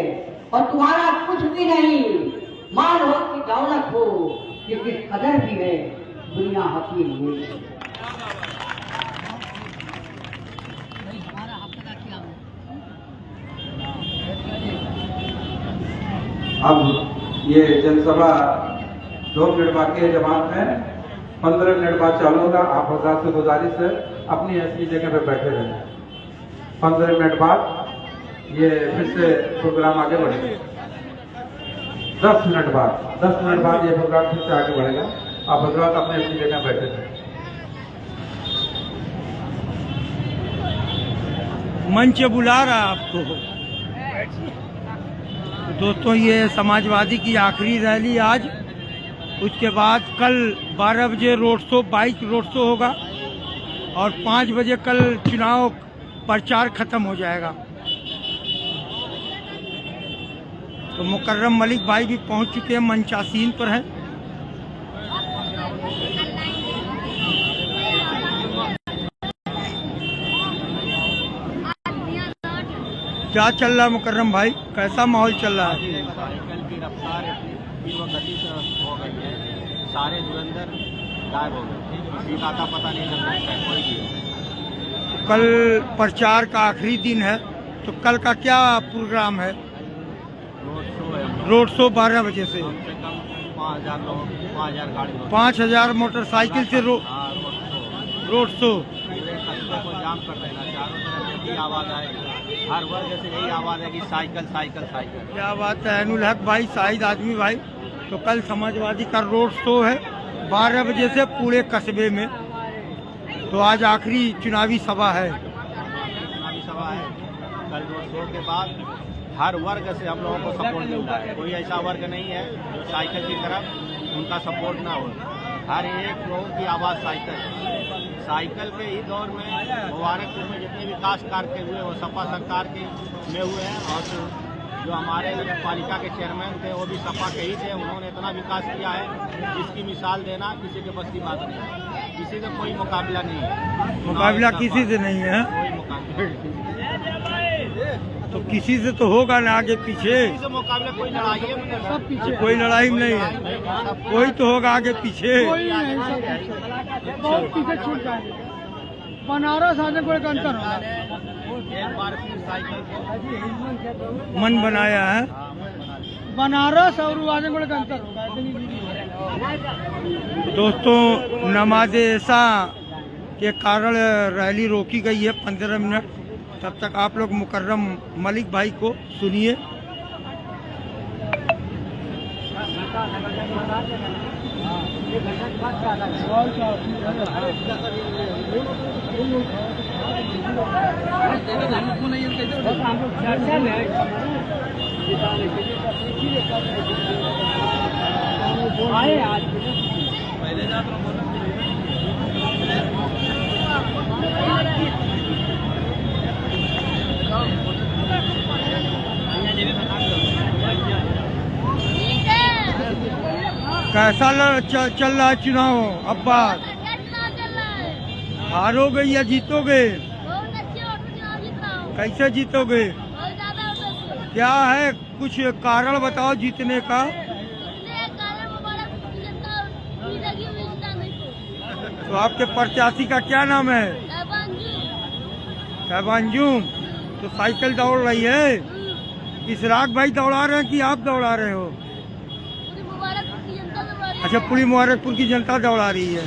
और तुम्हारा कुछ भी नहीं, माल हो कि दौलत हो, ये किस कदर भी है दुनिया हकीम हुई। अब ये जनसभा 2 मिनट बाकी है जमात में, 15 मिनट बाद चालू होगा। आप हजरात से गुजारिश है अपनी ऐसी जगह पे बैठे रहें। 15 मिनट बाद ये फिर से प्रोग्राम आगे बढ़ेगा। 10 मिनट बाद ये प्रोग्राम फिर से आगे बढ़ेगा। आप हजरात अपने अपनी जगह बैठे थे। मंच बुला रहा है आपको। तो दोस्तों ये समाजवादी की आखिरी रैली आज, उसके बाद कल 12 बजे road show, bike road show होगा और 5 बजे कल चुनाव प्रचार खत्म हो जाएगा। तो मुकर्रम मलिक भाई भी पहुंच चुके हैं, मंचासीन पर हैं। क्या चल रहा है मुकर्रम भाई, कैसा माहौल चल रहा है? साइकिल की रफ्तार इतनी वो गति से हो गई है, सारे धुरंधर गायब हो गए, किसी का आता पता नहीं चल रहा है कोई भी। तो कल प्रचार का आखिरी दिन है, तो कल का क्या प्रोग्राम है? रोड शो 12 बजे से। कम से कम 5000 लोग, 5000 गाड़ी, 5000 मोटरसाइकिल से रोड शो। पूरे कस्बे को जाम कर देना, चारों तरफ यही आवाज़ आएगी, हर वर्ग से यही आवाज़ है कि साइकिल साइकिल साइकिल। क्या बात है ऐनुल हक भाई, शाहिद आदमी भाई। तो कल समाजवादी का रोड शो है 12 बजे से पूरे कस्बे में। तो आज आखिरी चुनावी सभा है। चुनावी सभा है। कल रोड शो के बाद हर वर्ग से हम लोगों को सपोर्ट मिल रहा है। कोई ऐसा वर्ग नहीं है जो साइकिल की तरफ उनका सपोर्ट ना हो। हर एक लोगों की आवाज़ साइकिल के ही दौर में मुबारकपुर में जितने विकास कार्य हुए वो सपा सरकार के में हुए हैं, और जो हमारे नगर पालिका के चेयरमैन थे वो भी सपा के ही थे। उन्होंने इतना विकास किया है जिसकी मिसाल देना किसी के बस की बात नहीं है। किसी से कोई मुकाबला नहीं है, मुकाबला किसी से नहीं है। कोई मुकाबला नहीं। तो किसी से तो होगा ना आगे पीछे, किसी से मुकाबले कोई लड़ाई है सब पीछे, कोई लड़ाई में नहीं है, कोई तो होगा आगे पीछे। बहुत पीछे छूट जाएंगे। बनारस आजमगढ़ का अंतर होगा। एक बार फिर साइकिल मन बनाया है। बनारस और आजमगढ़ का अंतर होगा। दोस्तों, नमाज ऐसा के कारण रैली रोकी गई है 15 मिनट। तब तक आप लोग मुकर्रम मलिक भाई को सुनिए। कैसा चल रहा है चुनाव? अब्बा हारोगे या जीतोगे? कैसे जीतोगे? क्या है कुछ कारण बताओ जीतने का। तो आपके प्रत्याशी का क्या नाम है? शहबांजुम। तो साइकिल दौड़ रही है। इशराक भाई दौड़ा रहे हैं कि आप दौड़ा रहे हो? अच्छा, पूरी मुबारकपुर की जनता दौड़ा रही है।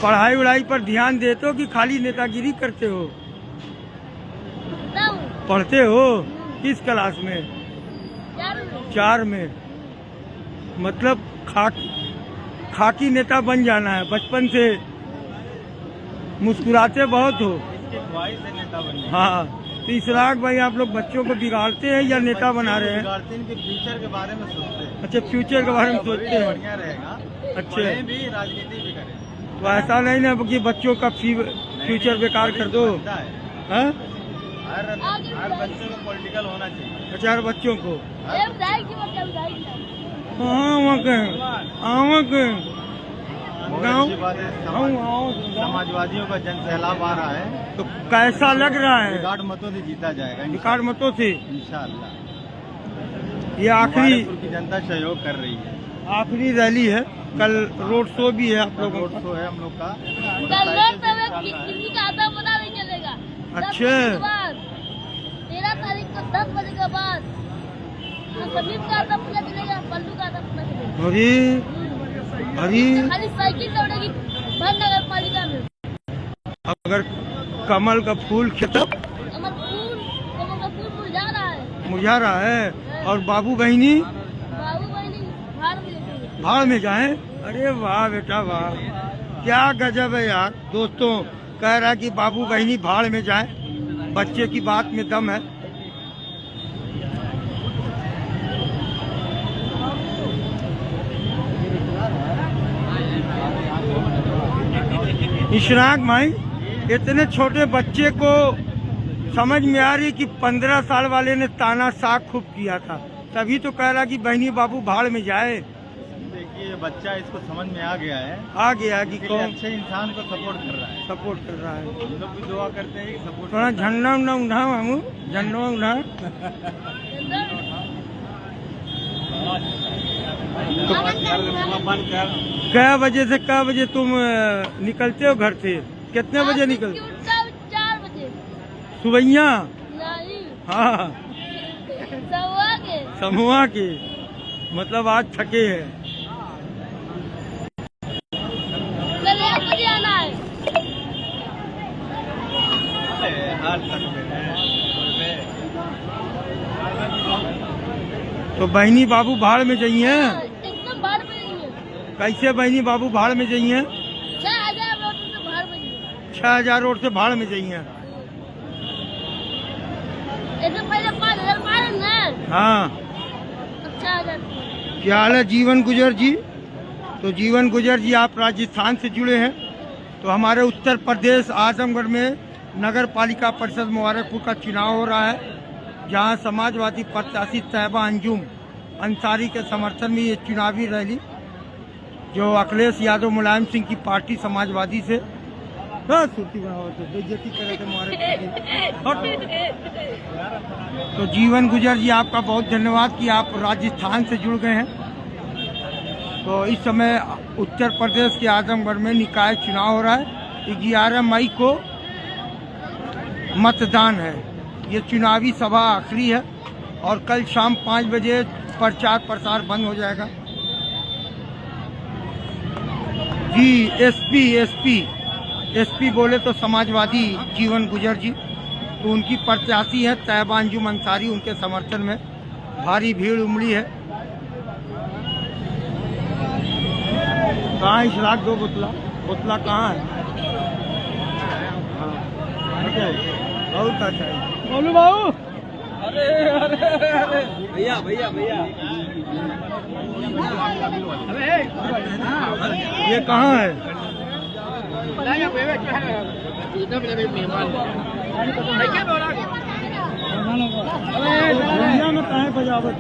पढ़ाई वढ़ाई पर ध्यान देते हो कि खाली नेतागिरी करते हो? पढ़ते हो? किस क्लास में? 4 में। मतलब खाकी नेता बन जाना है। बचपन से मुस्कुराते बहुत हो। हाँ, तो इशराक भाई आप लोग बच्चों को बिगाड़ते हैं या नेता बना रहे हैं? बिगाड़ते हैं, इनके फ्यूचर के बारे में सोचते हैं। अच्छा, फ्यूचर के बारे में सोचते हैं। बढ़िया रहेगा। अच्छा, पढ़ें भी, राजनीति भी करें। तो ऐसा नहीं ना कि बच्चों का फ्यूचर बेकार कर दो। हाँ? हर बच्चे को पॉलिटिकल होना चाहिए। अच्छा, हर बच्चों को। समाजवादियों का जन सैलाब आ रहा है। तो कैसा लग रहा है? रिकॉर्ड मतों से जीता जाएगा। रिकॉर्ड मतों से इंशाअल्लाह। ये आखिरी की जनता सहयोग कर रही है। आखिरी रैली है। कल रोड शो भी है आप लोगों रोड शो है हम लोग का। किसी का आता पता नहीं चलेगा। अच्छा, 13 तारीख को 10 बजे के बाद समीप का आता पता चलेगा, पल्लू का आता पता चलेगा। अरे खाली साइकिल दौड़ेगी भर नगर पालिका में। अगर कमल का फूल खिलता, कमल का फूल मुरझा रहा है। और बाबू बहनी भाड़ में जाए। अरे वाह बेटा वाह, क्या गजब है यार। दोस्तों, कह रहा है कि बाबू बहनी भाड़ में जाए। बच्चे की बात में दम है। इशराक भाई, इतने छोटे बच्चे को समझ में आ रही कि 15 साल वाले ने तानाशाह खूब किया था, तभी तो कह रहा कि बहनी बाबू भाड़ में जाए। देखिए, बच्चा इसको समझ में आ गया है। आ गया कि कौन अच्छे इंसान को सपोर्ट कर रहा है। सपोर्ट कर रहा है। हम लोग भी दुआ करते हैं कि सपोर्ट। थोड़ा झंडा उंडा उठा मामू, झंडा उठा। क्या बजे से क्या बजे तुम निकलते हो घर से? कितने बजे निकलते? 4 बजे सुबैया। नहीं, हाँ, समूहा के। मतलब आज थके हैं। कल 1 बजे आना है। तो बहनी बाबू भाड़ में जाइए। एकदम भाड़ में नहीं है। कैसे बहनी बाबू भाड़ में जाइए? 6000 रोड से भाड़ में नहीं है। 6000 रोड से भाड़ में जाइए। ऐसे पहले 5000 मारे ना। हाँ, 6000। क्या हाल है जीवन गुजर जी? तो जीवन गुजर जी, आप राजस्थान से जुड़े हैं। तो हमारे उत्तर प्रदेश आजमगढ़ में नगर पालिका परिषद मुबारकपुर का चुनाव हो रहा है, जहां समाजवादी प्रत्याशी तैयबा अंजुम अंसारी के समर्थन में ये चुनावी रैली, जो अखिलेश यादव मुलायम सिंह की पार्टी समाजवादी से सूती बनाओ तो बेइज्जती करे थे हमारे। तो जीवन गुजर जी, आपका बहुत धन्यवाद कि आप राजस्थान से जुड़ गए हैं। तो इस समय उत्तर प्रदेश के आजमगढ़ में निकाय चुनाव हो रहा है। 11 मई को मतदान है। ये चुनावी सभा आखिरी है और कल शाम 5 बजे प्रचार प्रसार बंद हो जाएगा। जी एसपी बोले तो समाजवादी जीवन गुजर जी, तो उनकी प्रत्याशी है तैयबा अंजुम अंसारी, उनके समर्थन में भारी भीड़ उमड़ी है। कहाँ इशराक दो बोतला कहाँ है? बहुत अच्छा है बोलू बाबू। अरे भैया ये कहाँ है? में कहाँ बजावत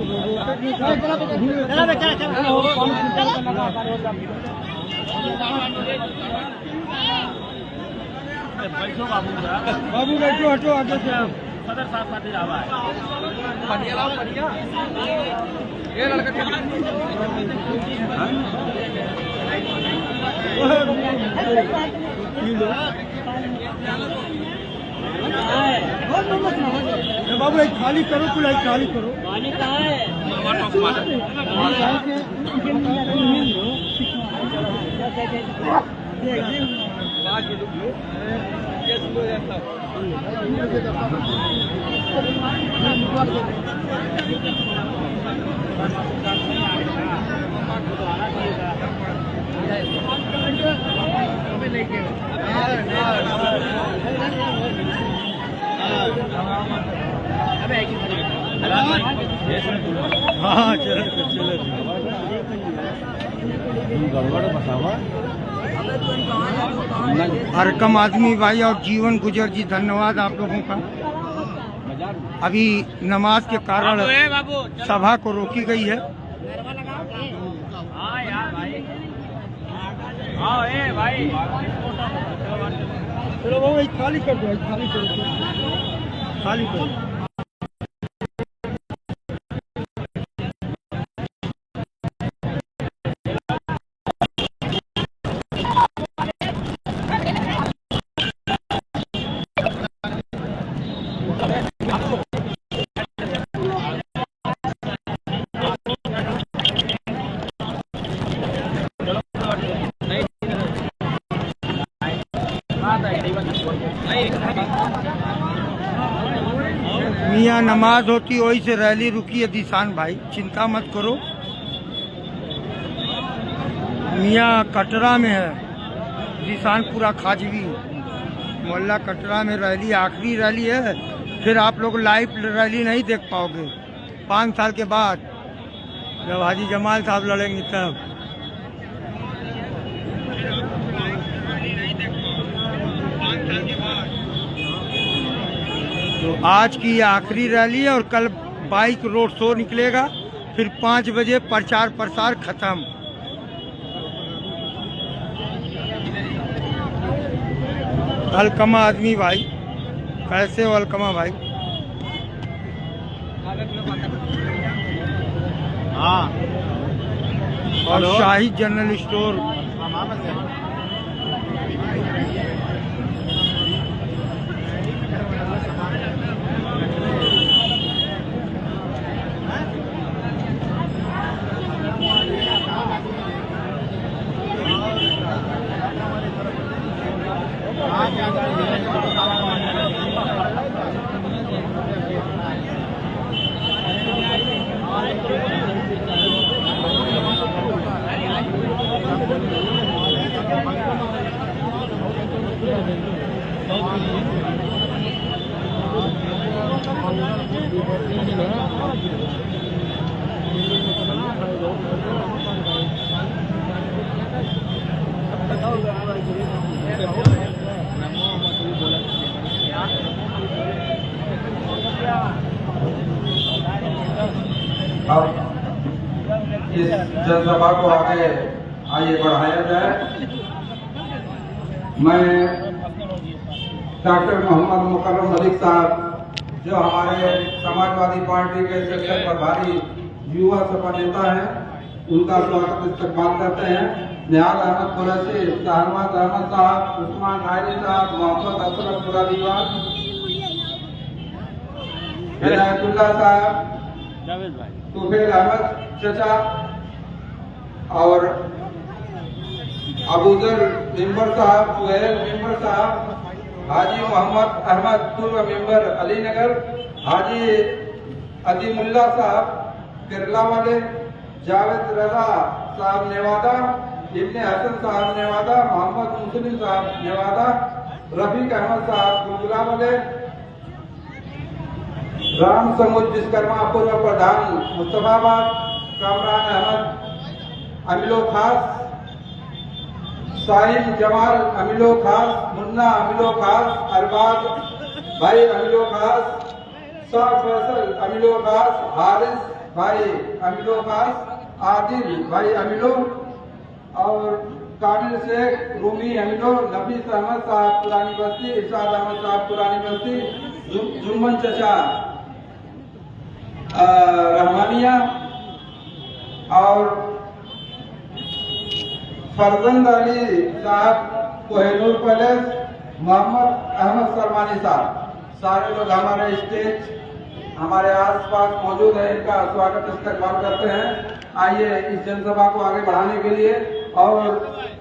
बाबू बैठो, हटो आगे से आप। सदर साहब साथी रहा ये लड़का बाबू एक खाली करो, कुल खाली करो। पानी कहाँ है? हाँ चलो हरकम आदमी भाई और जीवन गुजर जी, धन्यवाद आप लोगों का। अभी नमाज के कारण सभा को रोकी गई है। चलो बाबू खाली कर दो, खाली करो। मियाँ नमाज होती वही से रैली रुकी है। दिशान भाई चिंता मत करो, मियाँ कटरा में है, दिशानपुरा खाजवी मोहल्ला कटरा में रैली, आखिरी रैली है। फिर आप लोग लाइव रैली नहीं देख पाओगे 5 साल के बाद, जब हाजी जमाल साहब लड़ेंगे तब। तो आज की आखिरी रैली है और कल बाइक रोड शो निकलेगा, फिर 5 बजे प्रचार प्रसार खत्म। अलकमा आदमी भाई, कैसे हो अलकमा भाई? हाँ, और शाही जनरल स्टोर अब इस जनसभा को आगे बढ़ाया जाए। मैं डॉक्टर मोहम्मद मुकर्रम मलिक साहब जो हमारे समाजवादी पार्टी के सेक्टर प्रभारी युवा सपा नेता हैं, उनका स्वागत इस्तकबाल करते हैं। निहाल अहमद कुरैशी, शहनवाज अहमद साहब, उस्मान नायरी साहब, मोहम्मद अशरफ मुरादीवाल, हिदायतुल्लाह साहब, तुफैल अहमद चचा और अबूजर मेंबर साहब, सुहेल मेंबर साहब, हाजी मोहम्मद अहमद पूर्व मेंबर अलीनगर, हाजी अदीमुल्ला साहब केरला वाले, जावेद रजा साहब नेवादा, इब्ने हसन साहब नेवादा, मोहम्मद मुस्लिम साहब नेवादा, रफीक अहमद साहब गुलगुला वाले, राम समुद विश्वकर्मा पूर्व प्रधान मुस्तफाबाद, कामरान अहमद अमिलो खास, साहिब जमाल अमिलो खास, मुन्ना अमिलो खास, अरबाज भाई अमिलो खास, शाह फैसल अमिलो खास, हारिस भाई अमिलो खास, आदिल भाई अमिलो और कामिल शेख रूमी अमिलो, नफीस अहमद साहब पुरानी बस्ती, इरशाद अहमद साहब पुरानी बस्ती, जुम्मन चचा रहमानिया और फरजंद अली साहब कोहिनूर पैलेस, मोहम्मद अहमद सरमानी साहब, सारे लोग हमारे स्टेज हमारे आसपास मौजूद है, इनका स्वागत इस्तकबाल करते हैं। आइए इस जनसभा को आगे बढ़ाने के लिए और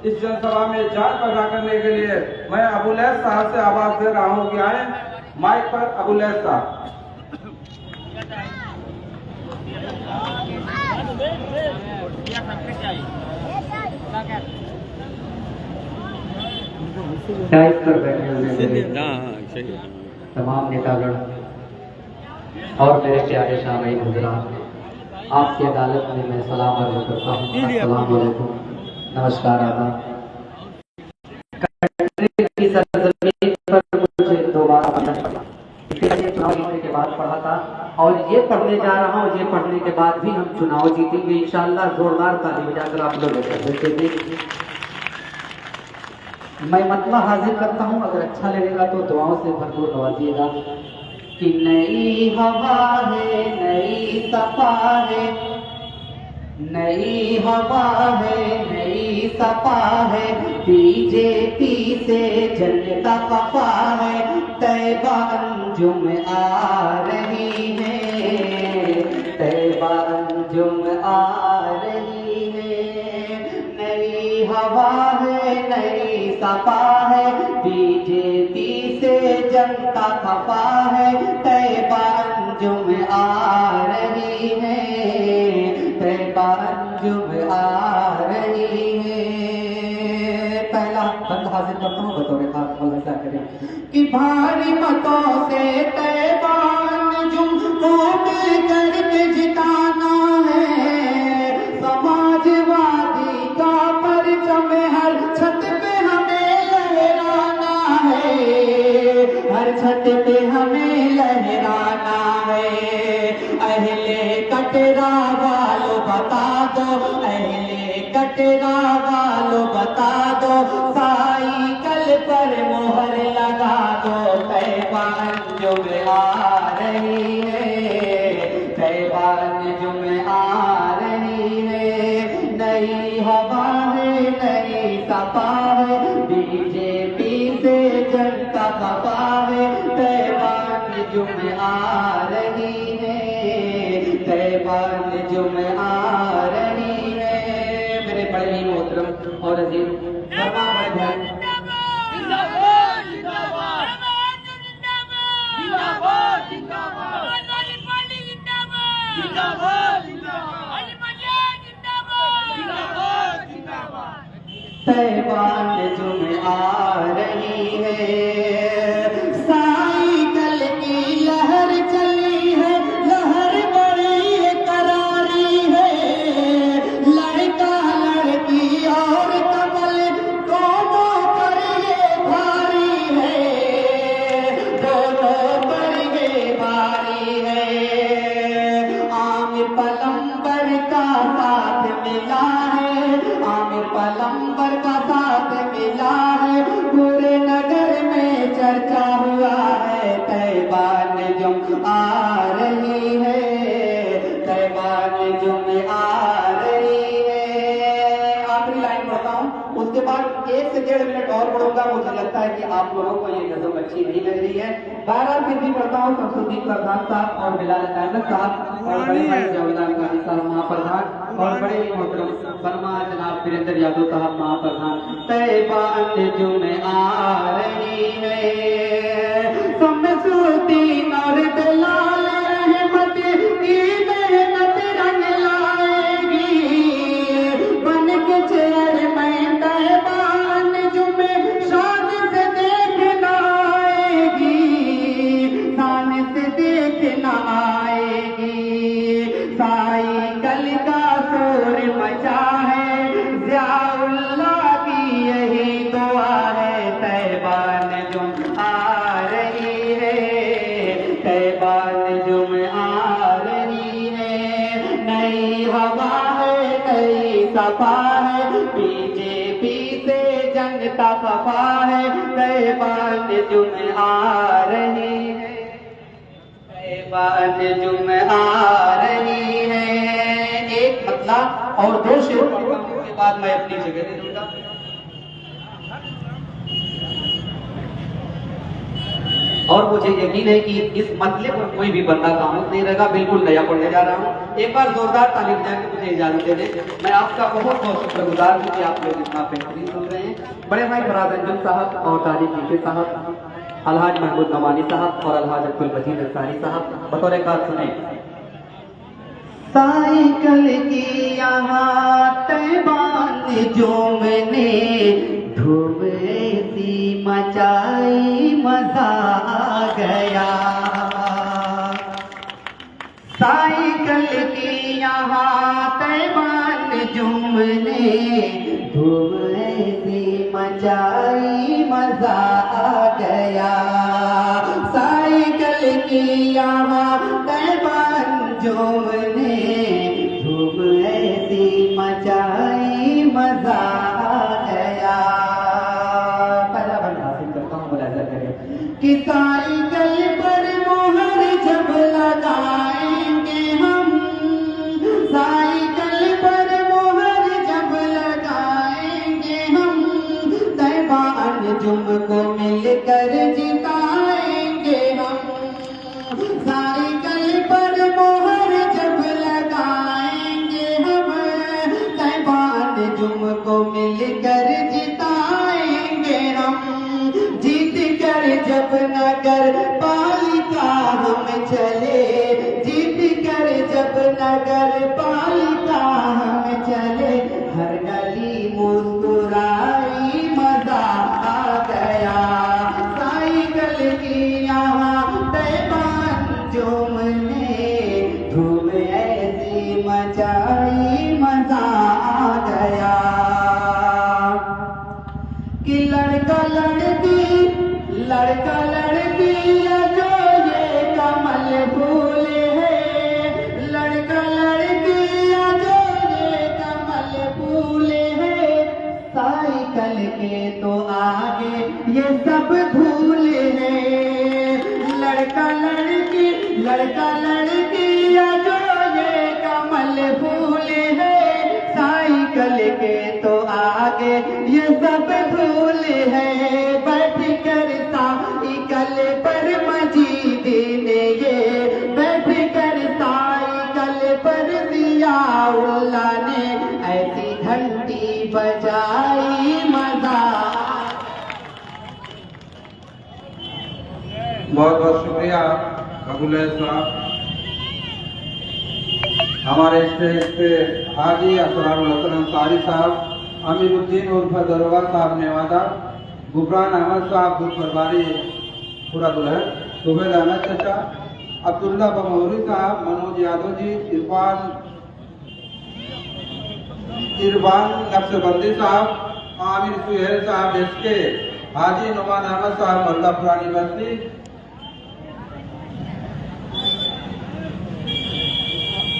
इस जनसभा में जान पैदा करने के लिए मैं अबुलैस साहब से आवाज दे रहा हूँ कि आए माइक पर। अबुलैस साहब। टाइप पर बैठे हुए तमाम नेतागण और मेरे प्यारे शामी गुजरात, आपकी अदालत में मैं सलाम अर्ज करता हूँ। अस्सलाम वालेकुम, नमस्कार, आदाब। की सरजमीन पर मुझे दोबारा पढ़ना पड़ा, चुनाव जीतने के बाद पढ़ा था और ये पढ़ने जा रहा हूँ। ये पढ़ने के बाद भी हम चुनाव जीतेंगे इंशाअल्लाह। जोरदार ताली बजाकर आप लोग देखेंगे। मैं मतला हाजिर करता हूँ, अगर अच्छा लगेगा तो दुआओं से भरपूर नवाजिएगा। कि नई हवा है, नई सफा है, नई हवा है, नई सफा है, बीजेपी से जनता खफा है, तैयबा अंजुम आ रही है, तैयबा अंजुम आ रही है। नई हवा है, नई सफा है, बीजेपी से जनता खफा है, तैयबा अंजुम आ रही है, तैयबा अंजुम आ रही है। पहला बंद हाजिर करता हूँ बतौर खास, अल्लाह क्या करे कि भारी मतों से तैयबा अंजुम को करके जिताना है। समाजवादी का परचम हर छत पे हमें लहराना है, हर छत पे हमें लहराना है। अहले कटरा वालों बता दो, अहले कटरा वालों बता दो, साइकिल पर मोहर लगा दो, तैयबा अंजुम आ रही है, तैयबा अंजुम आ रही है। नई हवा है, नई सफा है, बीजेपी से जनता खफा है, तैयबा अंजुम आ रही है, तैयबा अंजुम आ रही है। मेरे बड़े ही मोहतरम और अजीज तैयबा अंजुम आ रही है। साइकिल की लहर चली है, लहर बड़ी करारी है, लड़का लड़की और कमल दोनों पर ये भारी है, दोनों पर ये भारी है। आमिर पलंबर का साथ मिला है, आमिर पलंबर का साथ मिला है, पूरे नगर में चर्चा तैबा नजुम आ रही है, तैबा नजुम आ रही है। आखिरी लाइन पढ़ता हूँ, उसके बाद 1 से 1.5 मिनट और पढ़ूंगा। मुझे लगता है कि आप लोगों को ये नज़म अच्छी नहीं लग रही है। बहरहाल फिर भी पढ़ता हूँ। शमसुद्दीन प्रधान साहब और बिलाल अहमद साहब और बड़े भाई जावेदान काजी साहब महाप्रधान और बड़े ही मोहतरम फरमा जनाब वीरेंद्र यादव साहब महाप्रधान। तैबा नजुम आ रही है, शमसुद्दीन और बिलाल अहमद की मेहनत रंग लाएगी, बन के चेयरमैन तैबा नजुम शान से देखना आएगी, शान से देखना आएगी। साइकिल का शोर मचा है, ज़ियाउल्लाह की यही दुआ है। तैबा नजुम आ रही है, तैबा नजुम आ रही है। नई हवा है, नई सफा है, बीजेपी से जनता खफा है। तैबा नजुम आ रही है, तैबा नजुम आ रही है। एक मतला और 2 शेर के बाद मैं अपनी जगह दे दूंगा। और मुझे यकीन है कि इस मतले पर कोई भी बंदा खामोश नहीं रहेगा। बिल्कुल नया पढ़ने जा रहा हूँ। एक बार जोरदार तालीम देकर मुझे इजाजत दे दें। मैं आपका बहुत बहुत शुक्रगुजार हूँ कि आप लोग इतना बेहतरीन सुन रहे हैं। बड़े भाई फराज अंजुम साहब और तारीफ मीठे साहब, अलहाज महमूद नवानी साहब और अलहाज अब्दुल मजीद अंसारी साहब बतौर एक बात सुने। साइकिल की यहाँ तैबा नजुम ने धूम ऐसी मचाई, मजा आ गया। साइकिल की यहाँ तैबा नजुम ने धूम ऐसी मचाई, मजा आ गया। साइकिल की यहाँ तैबा नजुम ने धूम ऐसी मचाई, मजा आ गया। पहला बंद हासिल करता हूँ, मुलाजा करें कि साइकिल पर मोहर जब लगाएंगे हम, साइकिल पर मोहर जब लगाएंगे हम, तैबा नजुम को मिलकर जिताएंगे हम। साइकिल पर मोहर जब लगाएंगे हम, तैबा नजुम को मिलकर जिताएंगे हम। जीत कर जब नगर पालिका हम चले, जीत कर जब नगर पालिका हम चले, हर गली मुस्कुराई, मजा आ गया। साइकिल की यहाँ तैबा नजुम ने धूम ऐसी मचाई, मजा आ गया। कि लड़का लड़की, लड़का लड़की जो ये कमल फूल है, लड़का लड़की जो ये कमल फूल है। साइकिल के तो आगे ये सब धूल है। लड़का लड़की, लड़का लड़की जो ये कमल फूल है। साइकिल के तो आगे ये सब धूल है। बैठ कर साइकिल पर मजीद ने ये, बैठ कर साइकिल पर ज़ियाउल्लाह ने ऐसी घंटी बजाई, मजा। बहुत बहुत शुक्रिया अबुल साहब। हमारे स्टेज पे हाजी असरारुल हसन अंसारी साहब, अमीरुद्दीन उर्फ दरोगा साहब नेवादा, गुबरान अहमद साहब दूध प्रभारी पूरा दुल्हन, सुबेद अहमद चचा, अब्दुल्ला बमौरी साहब, मनोज यादव जी, इरफान नक्शबंदी साहब, आमिर सुहेल साहब एसके, हाजी नुमान अहमद साहब मल्लापुरानी बस्ती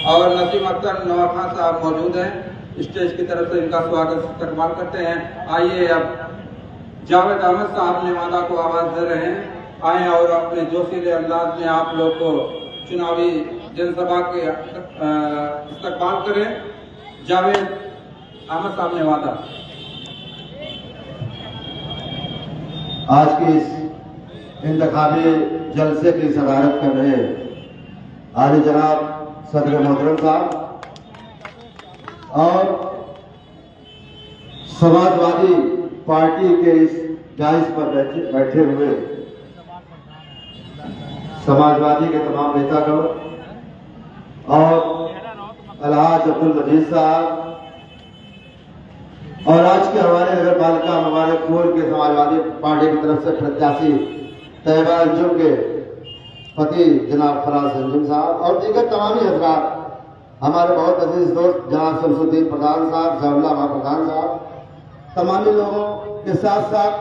और नसीम अख्तर नवाब खान साहब मौजूद हैं। स्टेज की तरफ से इनका स्वागत इस्तकबाल करते हैं। आइए अब जावेद अहमद साहब नेवादा को आवाज दे रहे हैं। आए और अपने जोशीले अंदाज में आप लोग को चुनावी जनसभा के इस्तकबाल करें। जावेद अहमद साहब ने वादा। आज की इस इंतखाबी जलसे की सदारत कर रहे आली जनाब सदर मोहतरम साहब और समाजवादी पार्टी के इस डाइस पर बैठे हुए समाजवादी के तमाम नेतागण और अलहाज अब्दुल मजीद साहब और आज के हमारे नगर पालिका मुबारकपुर के समाजवादी पार्टी की तरफ से प्रत्याशी तैयबा अंजुम के पति जनाब फराज अंजुम साहब और दीगर तमामी हजरात, हमारे बहुत अजीज दोस्त जनाब शमसुद्दीन प्रधान साहब, जवल्ला प्रधान साहब, तमामी लोगों के साथ साथ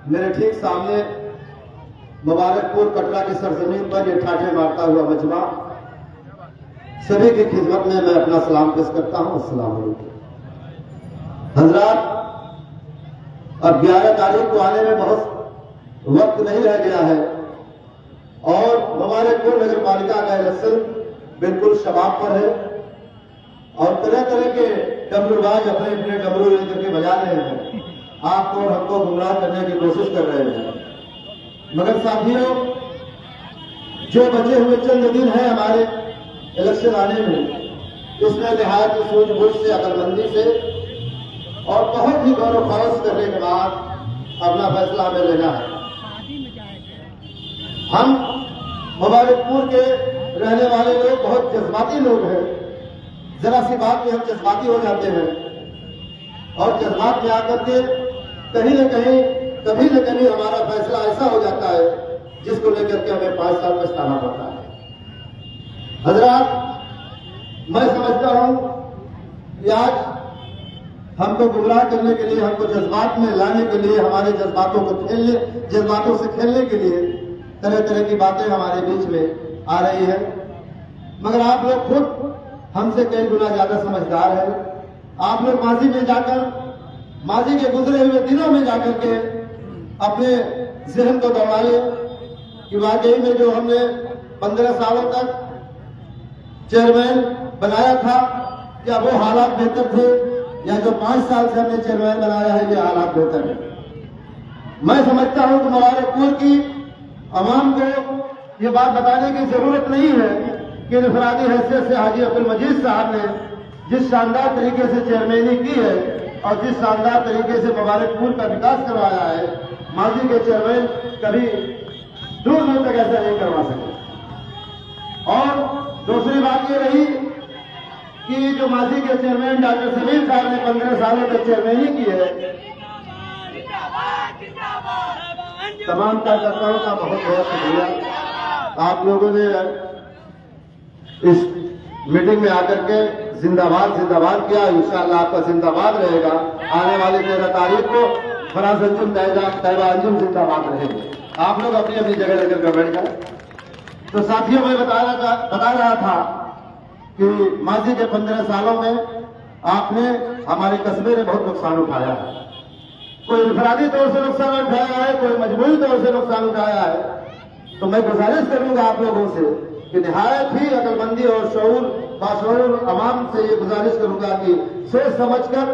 मेरे ठीक सामने मुबारकपुर कटरा की सरजमीन पर ये ठाठे मारता हुआ मजमा, सभी की खिदमत में मैं अपना सलाम पेश करता हूँ। अस्सलाम वालेकुम। हजरात, अब 11 तारीख को आने में बहुत वक्त नहीं रह गया है और मुबारकपुर नगर पालिका का इलेक्शन बिल्कुल शबाब पर है और तरह तरह के डमरूबाज अपने अपने डमरू लेकर के बजा रहे हैं, आपको और हमको गुमराह करने की कोशिश कर रहे हैं। मगर साथियों, जो बचे हुए चंद दिन हैं हमारे इलेक्शन आने में, इसमें निहायत सूझबूझ से, अकलमंदी से और बहुत ही गौरव खौस करने के बाद अपना फैसला हमें लेना है। हम मुबारकपुर के रहने वाले लोग बहुत जज्बाती लोग हैं, जरा सी बात में हम जज्बाती हो जाते हैं और जज्बात में आकर के कहीं न कहीं कभी न कभी हमारा फैसला ऐसा हो जाता है जिसको लेकर के हमें 5 साल पछताना पड़ता है। हजरात, मैं समझता हूं कि आज हमको गुमराह करने के लिए, हमको जज्बात में लाने के लिए, हमारे जज्बातों से खेलने के लिए तरह तरह की बातें हमारे बीच में आ रही है। मगर आप लोग खुद हमसे कई गुना ज्यादा समझदार है। आप लोग माजी में जाकर, माजी के गुजरे हुए दिनों में जाकर के अपने जहन को दौड़ाइए कि वाकई में जो हमने 15 सालों तक चेयरमैन बनाया था, क्या वो हालात बेहतर थे या जो 5 साल से हमने चेयरमैन बनाया है ये हालात बेहतर है। मैं समझता हूं कि मुबारकपुर की अवाम को ये बात बताने की जरूरत नहीं है कि इनफरादी हैसियत से हाजी अब्दुल मजीद साहब ने जिस शानदार तरीके से चेयरमैनी की है और जिस शानदार तरीके से मुबारकपुर का विकास करवाया है, माजी के चेयरमैन कभी दूर दूर तक ऐसा नहीं करवा सके। और दूसरी बात ये रही कि जो माजी के चेयरमैन डॉक्टर समीर साहब ने 15 सालों तक चेयरमैनी की है, तमाम कार्यकर्ताओं का बहुत बहुत शुक्रिया। आप लोगों ने इस मीटिंग में आकर के जिंदाबाद जिंदाबाद किया। इंशाअल्लाह आपका जिंदाबाद रहेगा। आने वाली 13 तारीख को फराज अंजुम, तैयबा अंजुम जिंदाबाद रहेंगे। आप लोग अपनी अपनी जगह लेकर के बैठ गए। तो साथियों, मैं बता रहा था कि माजी के 15 सालों में आपने, हमारे कस्बे ने बहुत नुकसान उठाया है। कोई इनफरादी तौर से नुकसान उठाया है, कोई मजबूरी तौर से नुकसान उठाया है। तो मैं गुजारिश करूंगा आप लोगों से कि निहायत ही अकलमंदी और बाशऊर अवाम से ये गुजारिश करूंगा कि सोच समझकर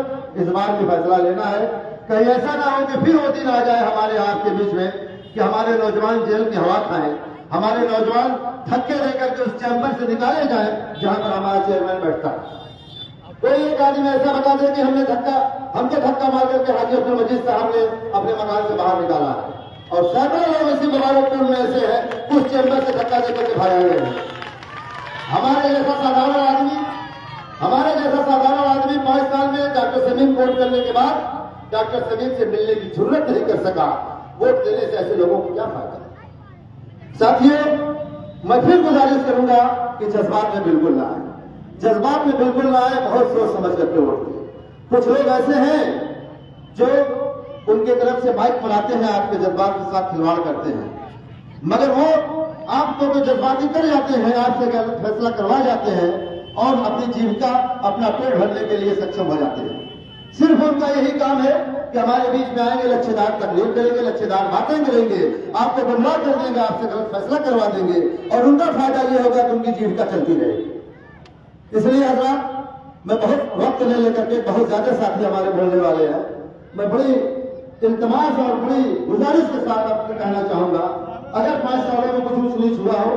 इस बार भी फैसला लेना है। कहीं ऐसा ना हो कि फिर वो दिन आ जाए हमारे आपके बीच में कि हमारे नौजवान जेल की हवा खाएं, हमारे नौजवान धक्के देकर के उस चैम्बर से निकाले जाए जहां पर हमारा चेयरमैन बैठता है। कोई एक आदमी ऐसा बता दे कि हमको धक्का मार करके हाजी अब्दुल मजीद साहब ने अपने मकान से बाहर निकाला है, और सैकड़ों लोग इसी मुबारकपुर में ऐसे हैं उस चैम्बर से धक्का देकर के भागे गए हैं। हमारे जैसा साधारण आदमी 5 साल में डॉक्टर समीम वोट करने के बाद डॉक्टर समीम से मिलने की जरूरत नहीं कर सका। वोट देने से ऐसे लोगों को क्या फायदा? साथियों, मैं फिर गुजारिश करूंगा कि जज्बात में बिल्कुल ना आए, जज्बात में बिल्कुल ना आए, बहुत सोच समझ करके वोट दें। कुछ लोग ऐसे हैं जो उनके तरफ से बाइक बनाते हैं, आपके जज्बात के साथ खिलवाड़ करते हैं, मगर वो आपको तो जज्बाती कर जाते हैं, आपसे गलत फैसला करवा जाते हैं और अपनी जीविका, अपना पेट भरने के लिए सक्षम हो जाते हैं। सिर्फ उनका यही काम है कि हमारे बीच में आएंगे, लच्छेदार तकलीफ करेंगे, लच्छेदार बातें करेंगे, आपको गुमराह कर देंगे, आपसे गलत फैसला करवा देंगे और उनका फायदा ये होगा कि उनकी जीविका चलती रहेगी। इसलिए हजरात, मैं बहुत वक्त ले लेकर के, बहुत ज्यादा साथी हमारे बोलने वाले हैं, मैं बड़ी इल्तमास और बड़ी गुजारिश के साथ आपसे कहना चाहूंगा, अगर 5 सालों में कुछ ऊंच नीच हुआ हो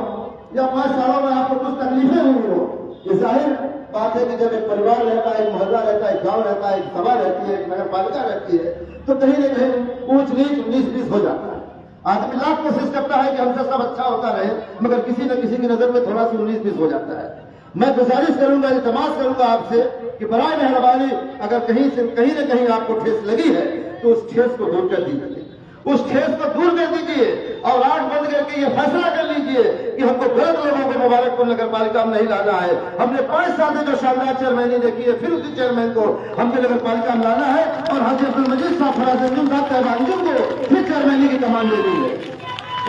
या 5 सालों में आपको कुछ तकलीफें हुई हो, ये जाहिर बात है कि जब एक परिवार रहता है, एक मोहल्ला रहता है, एक गांव रहता है, एक सभा रहती है, एक नगर पालिका रहती है, तो कहीं न कहीं ऊंच नीच 19-20 हो जाता है। आदमी लाख कोशिश करता है कि हमसे सब अच्छा होता रहे, मगर किसी न किसी की नजर में थोड़ा सा 19-20 हो जाता है। मैं गुजारिश करूंगा, इल्तमास करूंगा आपसे कि बराए मेहरबानी अगर कहीं न कहीं आपको ठेस लगी है तो उस ठेस को दूर कर दीजिए, उस ठेस को दूर कर दीजिए और आंख बंद करके ये फैसला कर लीजिए कि हमको गलत लोगों को मुबारकपुर नगर पालिका में नहीं लाना है। हमने 5 साल से जो शानदार चेयरमैनी देखी है, फिर उसी चेयरमैन को हमने नगर पालिका में लाना है और हाजी अब्दुल मजीद साहब, फराज अंजुम साहब, तैयब अंजुम को फिर चेयरमैनी की कमान दे दी है।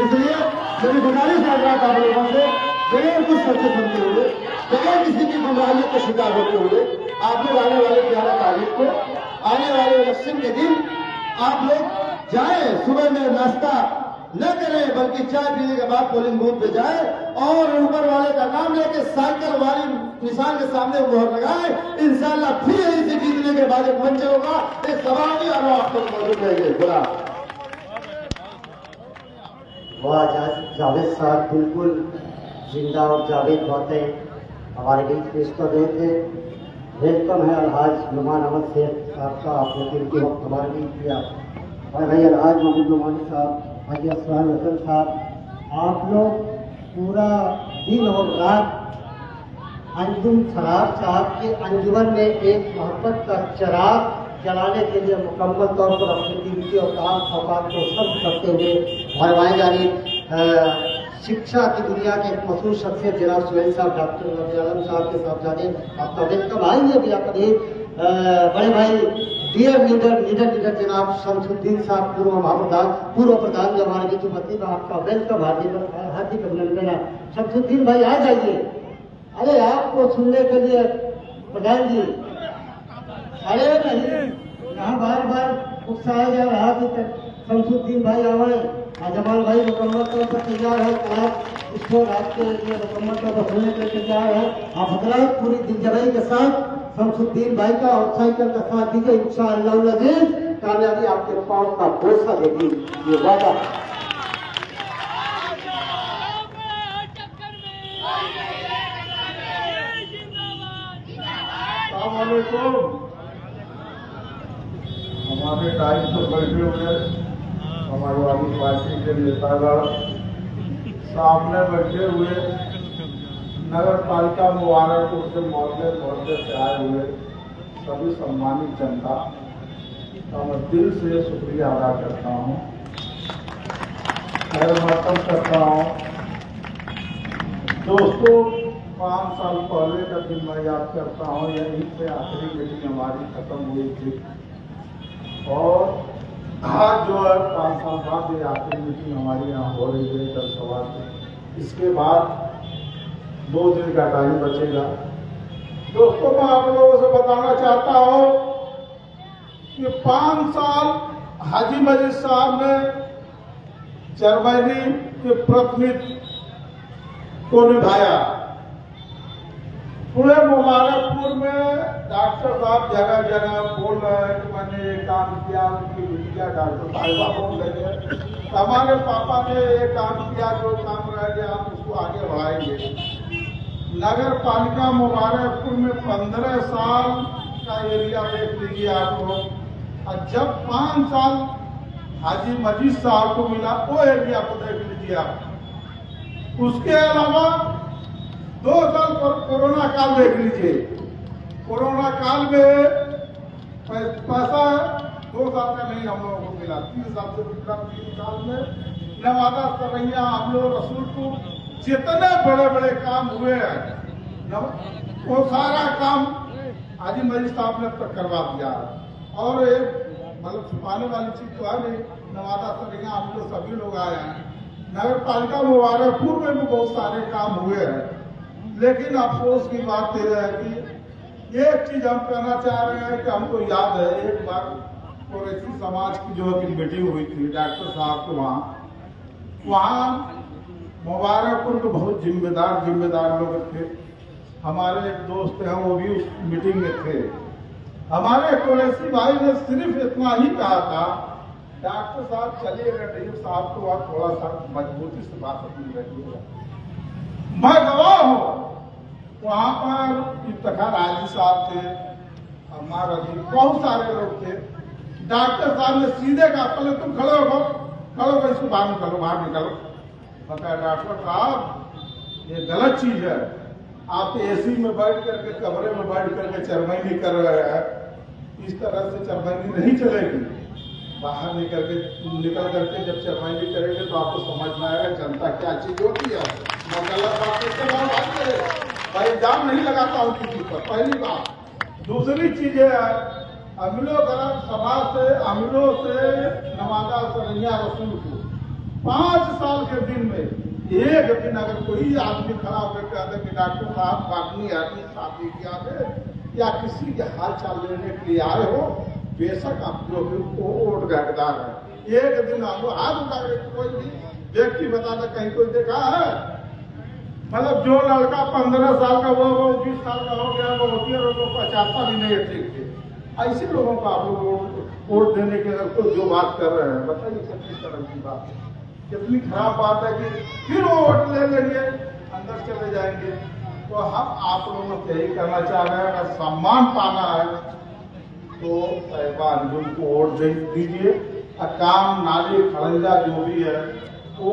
इसलिए मेरी गुजारिश है आप लोगों से, बगैर कुछ सोचे समझते हुए, बगैर किसी की गुमराहियत का शिकार होते हुए, आप लोग आने वाले 11 तारीख को, आने वाले इलेक्शन के दिन आप लोग जाए, सुबह में नाश्ता न करें बल्कि चाय पीने के बाद पोलिंग बूथ पे जाए और ऊपर वाले का नाम लेके साइकिल वाली निशान के सामने मोहर लगाए। इंशाल्लाह फिर यहीं से जीतने के बाद एक मंच होगा, एक सभा होगी और आप लोग मौजूद रहेंगे। खुदा वाह, जावेद साहब बिल्कुल जिंदा और जावेद बातें हमारे बीच पेश कर रहे थे। वेलकम है अलहाज नुमान अहमद शेख साहब का, आपने कीमती वक्त हमारे बीच दिया। और भाई अलहाज महमूद नुमानी साहब, हाजी असलान हसन साहब, आप लोग पूरा दिन और रात अंजुम सराफ साहब के अंजुमन में एक मोहब्बत का चराग जलाने के लिए मुकम्मल तौर पर अपनी ड्यूटी और काम औकात को सर्व करते हुए भरवाए जारी शिक्षा की दुनिया के एक मशहूर शख्सियत जनाब सुहेल साहब, डॉक्टर नबी आलम साहब के साहबजादे, आपका वेलकम आएंगे भी आपका बड़े भाई डियर लीडर जनाब शमसुद्दीन साहब, पूर्व प्रधान जो हमारे बीच उपस्थित, आपका वेलकम, हार्दिक अभिनंदन है। शमसुद्दीन भाई आ जाइए। अरे आपको सुनने के लिए प्रधान जी, अरे नहीं, यहाँ बार बार उत्साह जा रहा कि शमसुद्दीन भाई आवे, जमाल भाई मुकम्मल तौर पर तैयार है, आप इसको आपके लिए मुकम्मल तौर पर सुनने के लिए तैयार है। आप हजरात पूरी दिलजमाई के साथ शमसुद्दीन भाई का और साइकिल का साथ दीजिए, इंशाअल्लाह कामयाबी आपके पाँव का भरोसा देगी, ये वादा। हमारे टाइम पर बैठे हुए समाजवादी पार्टी के नेतागण, सामने बैठे हुए नगर पालिका मुबारकपुर से मोहल्ले से आए हुए सभी सम्मानित जनता का मैं दिल से शुक्रिया अदा करता हूँ, खैर मकदम करता हूँ। दोस्तों, 5 साल पहले का दिन मैं याद करता हूँ, यहीं से आखिरी मीटिंग हमारी खत्म हुई थी और आज जो है 5 साल बाद ये आखिरी मीटिंग हमारी यहाँ हो रही है जनसभा से। इसके बाद 2 दिन का टाइम बचेगा। दोस्तों, मैं आप लोगों से बताना चाहता हूँ कि 5 साल हाजी मजीद साहब ने चेयरमैनी के प्रतिनिधित्व को निभाया। पूरे मुबारकपुर में डॉक्टर साहब जगह जगह बोल रहे हैं कि मैंने ये काम किया, उनकी बिटिया डॉक्टर साहिबा बोल रही है, हमारे पापा ने ये काम किया, जो काम रह गया हम उसको आगे बढ़ाएंगे। नगर पालिका मुबारकपुर में 15 साल का एरिया देख लीजिए आप लोग, और जब 5 साल हाजी मजीद साहब को मिला वो एरिया को देख लीजिए आप। उसके अलावा 2 साल पर कोरोना काल देख लीजिए, कोरोना काल में पैसा 2 साल का नहीं हम लोगों को मिला, 3 साल से मिला। 3 साल में नवादा, सरैया, हम लोग रसूलपुर जितने बड़े बड़े काम हुए हैं वो सारा काम हाजी मजीद साहब ने तक करवा दिया। और एक मतलब छुपाने वाली चीज तो है नहीं, नवादा, सरैया हम लोग सभी लोग आए हैं। नगर पालिका मुबारकपुर में भी बहुत सारे काम हुए हैं, लेकिन अफसोस की बात यह है कि एक चीज हम कहना चाह रहे हैं कि हमको याद है एक बार कुरैशी समाज की जो है मीटिंग हुई थी डॉक्टर साहब के वहाँ मुबारकपुर के बहुत जिम्मेदार लोग थे। हमारे एक दोस्त हैं वो भी उस मीटिंग में थे। हमारे कुरैशी भाई ने सिर्फ इतना ही कहा था, डॉक्टर साहब चलिएगा, डीएम साहब को आप थोड़ा सा मजबूती से बात अपनी रखिएगा। मैं गवाह हूँ, वहाँ पर इफ्तिखार आजी साहब थे, हमारा बहुत सारे लोग थे। डॉक्टर साहब ने सीधे कहा, पहले तुम खड़े हो, इसको बाहर निकलो। बताया डॉक्टर साहब ये गलत चीज है, आप एसी में बैठ करके कमरे में बैठ करके चरमैनी कर रहे हैं, इस तरह से चरमैनी नहीं चलेगी। बाहर निकल करके जब चरमैनी करेंगे तो आपको समझ में आएगा जनता क्या चीज होती है। मैं गलत बात भाई इल्जाम नहीं लगाता हूँ किसी पर, पहली बात। दूसरी चीज है अमीलों गरम सभा से अमीलों से नवादा सरैया रसूल को 5 साल के दिन में एक दिन अगर कोई आदमी खड़ा होकर कहते कि डॉक्टर साहब काटनी आदमी शादी की आदे या किसी के हाल चाल लेने के लिए आए हो, बेशक आप जो भी वोट का हकदार है। एक दिन आपको हाथ उठा के कोई भी व्यक्ति बताता कहीं कोई देखा है? मतलब जो लड़का 15 साल का वो 20 साल का हो गया वो होती है, लोगों को पहचानता भी नहीं है ठीक से। ऐसे लोगों को आप लोग वोट देने के अगर कोई जो बात कर रहे हैं, बताइए कितनी तरह की बात है, कितनी खराब बात है कि फिर वो वोट ले लेंगे अंदर चले जाएंगे। तो हम आप लोगों को यही करना चाह रहे हैं, अगर सम्मान पाना है तो अंजुम को वोट दे दीजिए। काम नाली खड़ंजा जो भी है वो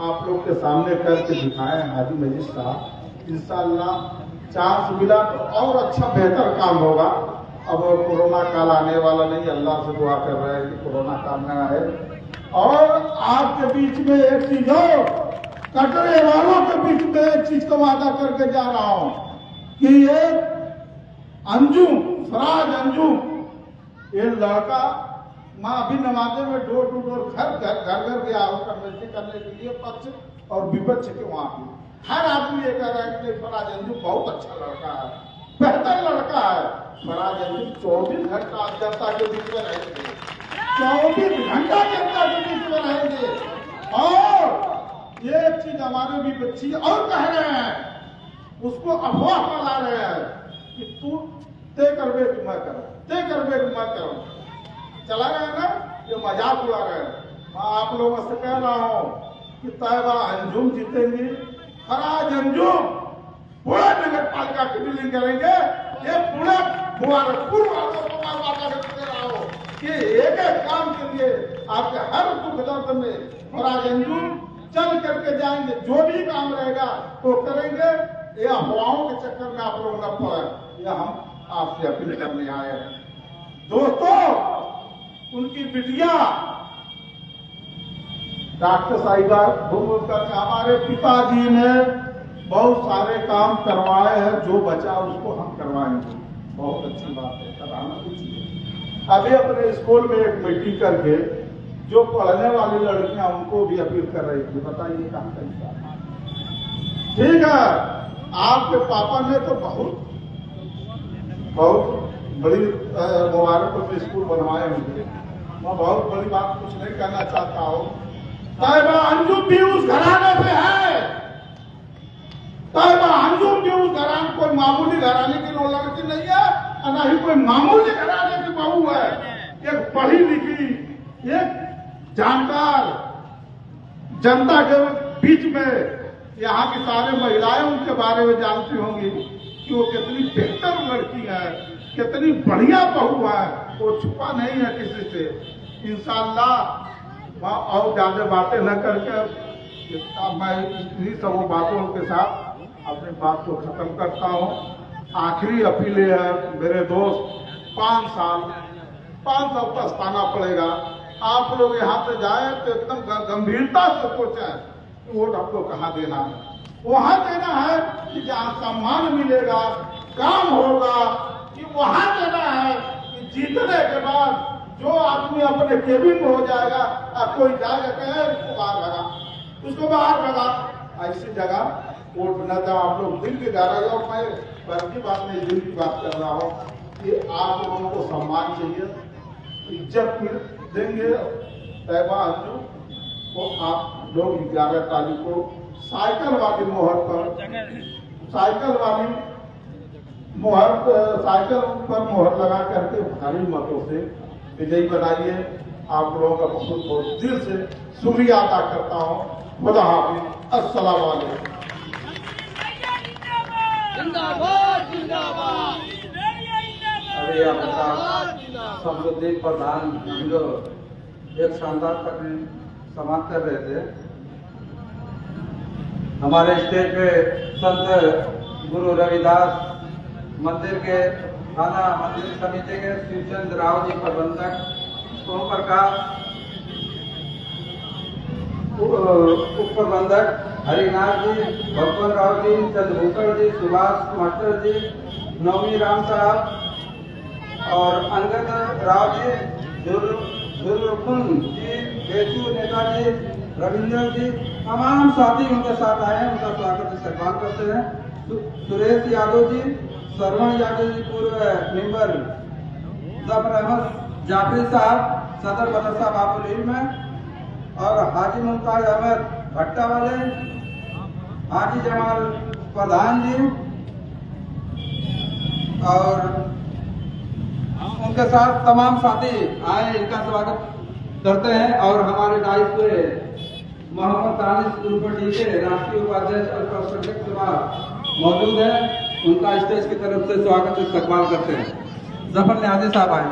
आप लोग के सामने करके दिखाएं हाजी मजीद साहब। इंशाअल्लाह चांस मिला तो और अच्छा बेहतर काम होगा। अब कोरोना काल आने वाला नहीं, अल्लाह से दुआ कर रहे हैं कि कोरोना काल न आए। और आपके बीच में एक चीज हो, कटरे वालों के बीच में एक चीज का वादा करके जा रहा हूं कि ये अंजुम फराज अंजुम ये लड़का माँ अभी नवाजे में डोर टू डोर घर गया हो कन्वेंशन करने के लिए पक्ष और विपक्ष के वहां पे हर आदमी ये कह रहा है कि फराज अंजुम बहुत अच्छा लड़का है, बेहतर लड़का है। फराज अंजुम 24 घंटा जनता के बीच में रहेंगे, 24 घंटा जनता के बीच में रहेंगे। और ये चीज हमारे भी बच्ची और कह रहे हैं, उसको अफवाह फैला रहे हैं कि तू तय कर बे कि मैं करूं, तय कर बे कि मैं करूं। चला रहे हैं ना, ये मजाक उड़ा रहे हैं। मैं आप लोगों से कह रहा हूं कि तैयबा अंजुम जीतेंगी, फराज अंजुम पूरा नगर पालिका की बिल्डिंग करेंगे। ये पूरे मुबारकपुर वालों को मैं वादा दे रहा हूं कि एक एक काम के लिए आपके हर दुख दर्द में फराज अंजुम चल करके जाएंगे। जो भी काम रहेगा वो करेंगे। ये अफवाहों के चक्कर में आप लोग न पड़े, यह हम आपसे अपील करने आए हैं। दोस्तों, उनकी बिटिया डॉक्टर साहिबा हमारे पिताजी ने बहुत सारे काम करवाए हैं, जो बचा उसको हम करवाएंगे। बहुत अच्छी बात है, कराना चाहिए। अभी अपने स्कूल में एक मीटिंग करके जो पढ़ने वाली लड़कियां उनको भी अपील कर रही थी, बताइए कहाँ कैसा। ठीक है, आपके पापा ने तो बहुत बड़ी मुबारकपुर में स्कूल बनवाए होंगे। मैं बहुत बड़ी बात कुछ नहीं कहना चाहता हूँ। तैयबा अंजुम भी उस घराने से है, तैयबा अंजुम भी उस घराने, कोई मामूली घराने की नो लड़की नहीं है, ना ही कोई मामूली घराने की बहू है। एक पढ़ी लिखी, एक जानकार, जनता के बीच में यहाँ की सारी महिलाएं उनके बारे में जानती होंगी कि वो कितनी बेहतर लड़की है, कितनी बढ़िया बहू है। वो छुपा नहीं है किसी से। इंशाअल्लाह और ज्यादा बातें न करके मैं इन्हीं सब बातों के साथ अपनी बात को खत्म करता हूँ। आखिरी अपील है मेरे दोस्त, 5 साल पछताना पड़ेगा। आप लोग यहाँ से जाए तो एकदम गंभीरता से सोचें कि वोट आपको कहाँ देना है। वहाँ देना है कि जहाँ सम्मान मिलेगा, काम होगा, कि वहाँ देना है कि जीतने के बाद जो आदमी अपने केबिन में हो जाएगा और कोई जाएगा कहे उसको बाहर भगा, ऐसी जगह वोट न जाओ आप लोग दिल की जा रहे हो। मैं घर की बात नहीं, दिल की बात कर रहा हूँ कि आप लोगों को सम्मान चाहिए, इज्जत देंगे। तैबा अंजू को आप लोग 11 तारीख को साइकिल वाली मोहर लगा करके भारी मतों से विजयी बनाइए। आप लोगों का बहुत बहुत दिल से शुक्रिया अदा करता हूँ। खुदा हाफिज, अस्सलाम वालेकुम। अभी हमारे शमसुद्दीन प्रधान जो एक शानदार तकरीर समाप्त कर रहे थे। हमारे स्टेज पे संत गुरु रविदास मंदिर के थाना मंदिर समिति के शिवचंद्र राव जी प्रबंधक, ओम प्रकाश उप प्रबंधक, हरिनाथ जी, भगवान राव जी, चंद्रभूषण जी, सुभाष मास्टर जी, नवमी राम साहब और अंगद राव जी, जुर्रकुन जी, बेचू नेताजी, रविंद्र जी, तमाम साथी उनके साथ आए हैं। उनका स्वागत इस्तकबाल करते हैं। सुरेश यादव जी, श्रवण यादव जी, पूर्व मेंबर, जफर अहमद जाफरी साहब, सदर मदरसा बाबुल इल्म और हाजी मुमताज अहमद भट्टा वाले, हाजी जमाल प्रधान जी और उनके साथ तमाम साथी आए, इनका स्वागत करते हैं। और हमारे डाइस पे मोहम्मद दानिश ग्रुप डी के राष्ट्रीय उपाध्यक्ष अल्पसंख्यक समाज मौजूद है, उनका स्टेज की तरफ से स्वागत इस्तकबाल करते हैं। जफर न्याजी साहब आए।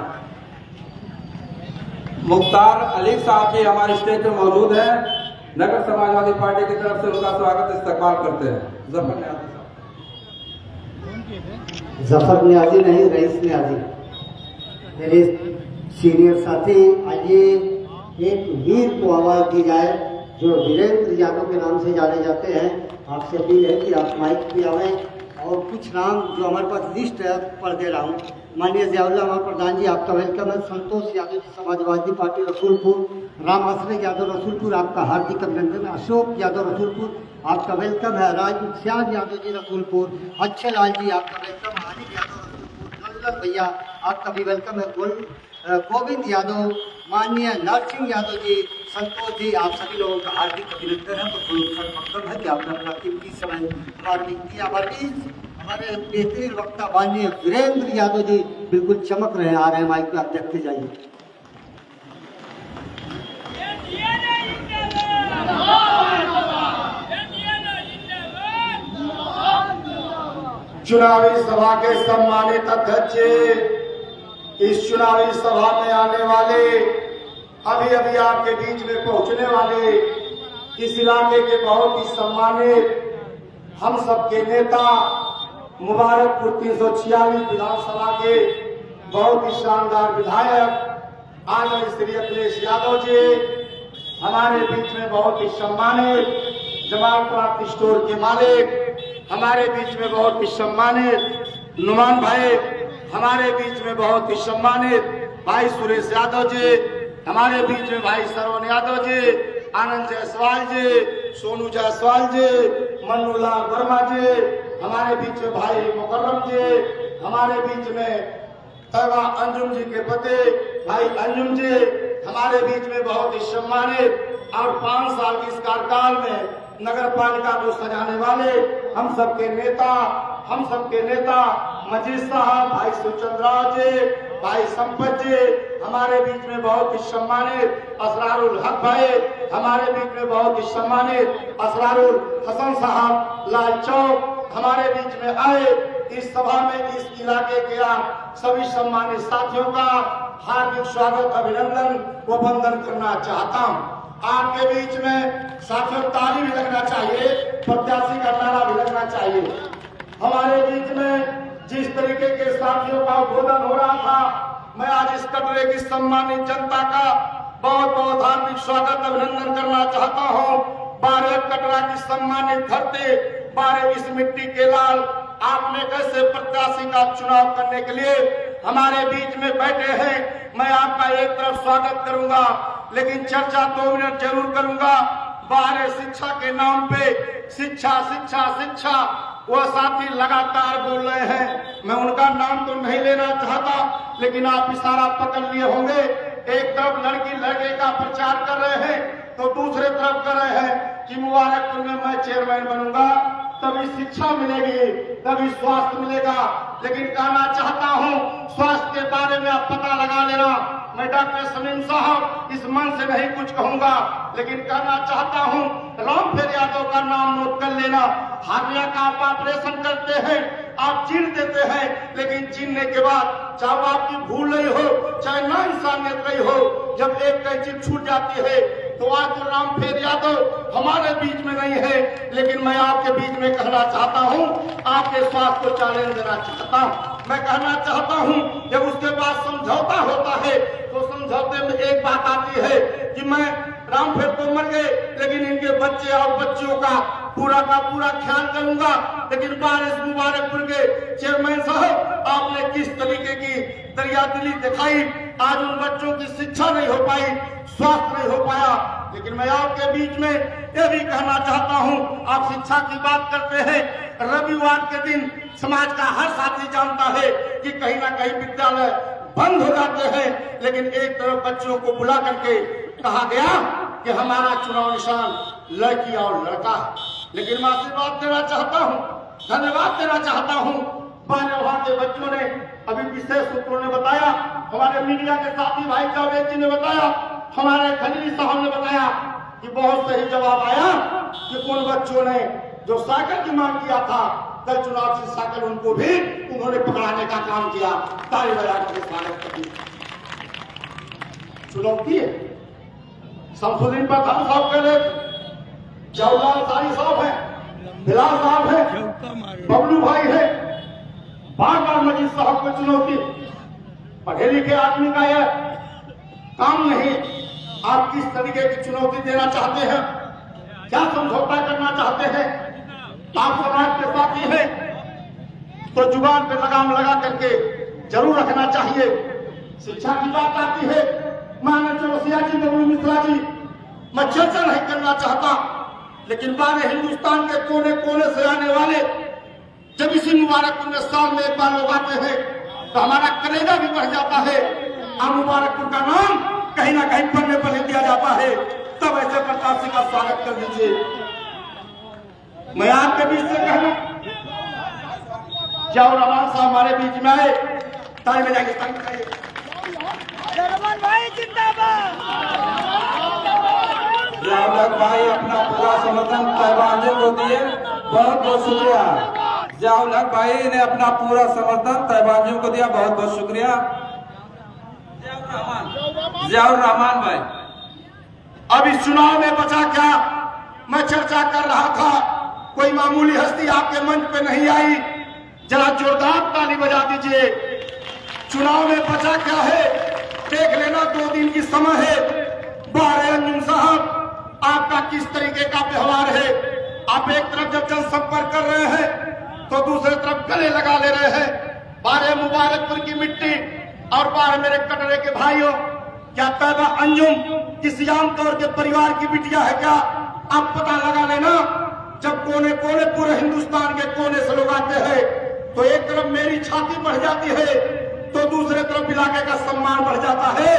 मुख्तार अली साहब भी हमारे स्टेज पे मौजूद है, नगर समाजवादी पार्टी की तरफ से उनका स्वागत इस्तकबाल करते हैं। जफर न्याजी साहब। जफर न्याजी नहीं, रईस न्याजी, मेरे सीनियर साथी। आइए एक वीर को आवाज दी जाए जो वीरेंद्र यादव के नाम से जाने जाते हैं। आपसे अपील है कि आप माइक पे आवें और कुछ नाम जो हमारे पास लिस्ट है पढ़ दे रहा हूँ। माननीय जियाउल्लाह हमारे प्रधान जी, आपका वेलकम है। संतोष यादव जी, समाजवादी पार्टी रसूलपुर। राम आश्रय यादव रसूलपुर, आपका हार्दिक अभिनंदन। अशोक यादव रसूलपुर, आपका वेलकम है। राजश्याम यादव जी रसूलपुर। अच्छे लाल जी, आपका वेलकम। आरिफ यादव रसूलपुर। भैया, आपका भी वेलकम है। गोविंद यादव, माननीय नरसिंह यादव जी, संतोष जी, आप सभी लोगों का हार्दिक अभिनंदन है। तो है कि आपने अपना कीमती समय हमारे लिए दिया। हमारे बेहतरीन वक्ता माननीय वीरेंद्र यादव जी बिल्कुल चमक रहे आ रहे हैं माइक पे, आप देखते जाइए। चुनावी सभा के सम्मानित अध्यक्ष, इस चुनावी सभा में आने वाले, अभी अभी आपके बीच में पहुंचने वाले, इस इलाके के बहुत ही सम्मानित हम सबके नेता, मुबारकपुर 346 विधानसभा के बहुत ही शानदार विधायक आदरणीय श्री अखिलेश यादव जी, हमारे बीच में बहुत ही सम्मानित जमाल क्राफ्ट स्टोर के मालिक, हमारे बीच में बहुत ही सम्मानित नुमान भाई, हमारे बीच में बहुत ही सम्मानित भाई सुरेश यादव जी, हमारे बीच में भाई श्रवण यादव जी, आनंद जायसवाल जी, सोनू जायसवाल जी, मन्नूलाल वर्मा जी, हमारे बीच में भाई मुकर्रम जी, हमारे बीच में तैबा अंजुम जी के पति भाई अंजुम जी, हमारे बीच में बहुत ही सम्मानित और 5 साल की इस कार्यकाल में नगर पालिका को सजाने वाले हम सबके नेता मजीद साहब, भाई सुचंद्रा जी, भाई संपत जी, हमारे बीच में बहुत ही सम्मानित असरारुल हक भाई, हमारे बीच में बहुत ही सम्मानित असरारुल हसन साहब लाल चौक हमारे बीच में आए। इस सभा में इस इलाके के सभी सम्मानित साथियों का हार्दिक स्वागत, अभिनंदन व वंदन करना चाहता हूँ। आपके बीच में साथियों ताली भी लगना चाहिए, प्रत्याशी का नारा भी लगना चाहिए। हमारे बीच में जिस तरीके के साथियों का उद्बोधन हो रहा था, मैं आज इस कटरे की सम्मानित जनता का बहुत बहुत हार्दिक स्वागत, अभिनंदन करना चाहता हूँ। 12 कटरा की सम्मानित धरती, 12 इस मिट्टी के लाल, आपने कैसे प्रत्याशी का चुनाव करने के लिए हमारे बीच में बैठे हैं। मैं आपका एक तरफ स्वागत करूंगा, लेकिन चर्चा 2 मिनट जरूर करूंगा। बाहर शिक्षा के नाम पे शिक्षा शिक्षा शिक्षा वो साथी लगातार बोल रहे हैं। मैं उनका नाम तो नहीं लेना चाहता, लेकिन आप इशारा पकड़ लिए होंगे। एक तरफ लड़की लड़के का प्रचार कर रहे हैं, तो दूसरे तरफ कर रहे हैं कि मुबारकपुर में मैं चेयरमैन बनूंगा, तभी शिक्षा मिलेगी, तभी स्वास्थ्य मिलेगा। लेकिन कहना चाहता हूं, स्वास्थ्य के बारे में आप पता लगा लेना। मैं डॉक्टर समीम साहब इस मन से नहीं कुछ कहूंगा, लेकिन कहना चाहता हूं, रामफेर यादव का नाम नोट कर लेना। हार्निया का आप ऑपरेशन करते हैं, आप चीर देते हैं, लेकिन चीरने के बाद चाहे आपकी भूल नहीं हो, चाहे ना इंसानियत नहीं हो, जब एक कैंची छूट जाती है तो आज तो रामफेर यादव हमारे बीच में नहीं है। लेकिन मैं आपके बीच में कहना चाहता हूं, आपके स्वास्थ्य को चैलेंज देना चाहता हूं। मैं कहना चाहता हूं, जब उसके बाद समझौता होता है तो समझौते में एक बात आती है कि मैं रामफेर तो मर गए, लेकिन इनके बच्चे और बच्चियों का पूरा ख्याल करूंगा। लेकिन बारिश मुबारकपुर के चेयरमैन साहब, आपने किस तरीके की दरियादिली दिखाई। आज उन बच्चों की शिक्षा नहीं हो पाई, स्वास्थ्य नहीं हो पाया। लेकिन मैं आपके बीच में यह भी कहना चाहता हूं, आप शिक्षा की बात करते हैं, रविवार के दिन समाज का हर साथी जानता है कि कहीं ना कहीं विद्यालय बंद हो जाते हैं, लेकिन एक तरफ बच्चों को बुला करके कहा गया कि हमारा चुनाव निशान लड़की और लड़का है। लेकिन मैं आशीर्वाद देना चाहता हूं, धन्यवाद देना चाहता हूं। वहां के बच्चों ने, अभी विशेष सूत्रों ने बताया, हमारे मीडिया के साथी भाई जावेद जी ने बताया, हमारे खलीली साहब ने बताया कि बहुत सही जवाब आया कि उन बच्चों ने जो साइकिल की मांग किया था, कल चुनाव से साइकिल उनको भी उन्होंने पकड़ाने का काम किया। ताली बजाकर स्वागत करिए। चुनौती है। शमसुद्दीन प्रधान साहब कह रहे, जवाहरलाल सारी साहब है, बिलाल साहब है, बबलू भाई है, बार बार मजीद साहब को चुनौती। पढ़े लिखे आदमी का यह काम नहीं। आप किस तरीके की चुनौती देना चाहते हैं, क्या समझौता करना चाहते हैं? आप समाज के साथी हैं तो जुबान पे लगाम लगा करके जरूर रखना चाहिए। शिक्षा की बात आती है, माननीय चौरसिया जी, बबलू मिश्रा जी, मैं चर्चा नहीं करना चाहता, लेकिन बारे हिंदुस्तान के कोने कोने से आने वाले जब इसी मुबारकपुर में साल में एक बार लोग आते हैं तो हमारा कलेजा भी बढ़ जाता है। और मुबारकपुर का नाम कहीं ना कहीं पन्ने पर लिख दिया जाता है। तब ऐसे प्रताप सिंह का स्वागत कर दीजिए। मैं आपके बीच से कहूं, जाओ रमान साहब हमारे बीच में आए, ताली बजाइए, ताली बजाइए। जियाउल भाई अपना पूरा समर्थन तहबानजों को दिए, बहुत बहुत शुक्रिया। जियाउल भाई ने अपना पूरा समर्थन तहबानजों को दिया, बहुत बहुत शुक्रिया। जियाउर रहमान भाई, अब इस चुनाव में बचा क्या? मैं चर्चा कर रहा था, कोई मामूली हस्ती आपके मंच पे नहीं आई, जरा जोरदार ताली बजा दीजिए। चुनाव में बचा क्या है देख लेना, 2 दिन की समय है। बारे अंजुम साहब, आपका किस तरीके का व्यवहार है? आप एक तरफ जब जनसंपर्क कर रहे हैं तो दूसरे तरफ गले लगा ले रहे हैं। बारे मुबारकपुर की मिट्टी और बारे मेरे कटरे के भाइयों, क्या तैयबा अंजुम किसी आमतौर के परिवार की बिटिया है क्या? आप पता लगा लेना। जब कोने कोने पूरे हिंदुस्तान के कोने से लोग आते हैं तो एक तरफ मेरी छाती बढ़ जाती है तो दूसरे तरफ इलाके का सम्मान बढ़ जाता है।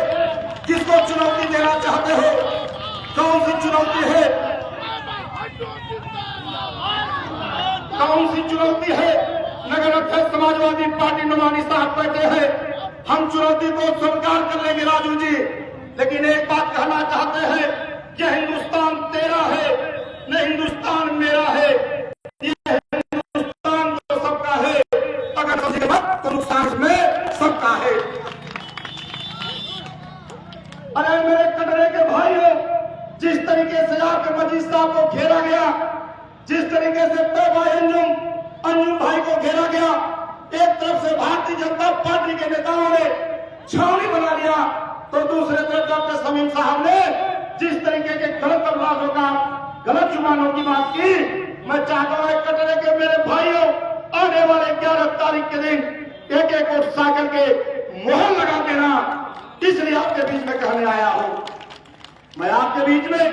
किसको चुनौती देना चाहते हो? कौन सी चुनौती है? कौन सी चुनौती है? नगर अध्यक्ष समाजवादी पार्टी नुमानी साहब बैठे हैं, हम चुनौती को स्वीकार कर लेंगे राजू जी, लेकिन एक बात कहना चाहते हैं कि हिंदुस्तान तेरा है, न हिंदुस्तान मेरा है। ये हिंदुस्तान तो सबका है, अगर किसी के बाद तो नुकसान में सबका है। अरे मेरे कटरे के भाइयों, जिस तरीके से आपके मजीद साहब को घेरा गया, जिस तरीके से तैयबा अंजुम भाई को घेरा गया, एक तरफ से भारतीय जनता पार्टी के नेताओं ने छावनी बना लिया तो दूसरे तरफ डॉक्टर समीम साहब ने जिस तरीके के गलत अल्फाजों का, गलत जुबानों की बात की, मैं चाहता हूं कटरे के मेरे भाइयों, आने वाले 11 तारीख के दिन एक एक वोट साइकिल के मोहर लगा देना, इसलिए आपके बीच में कहने आया हूं। मैं आपके बीच में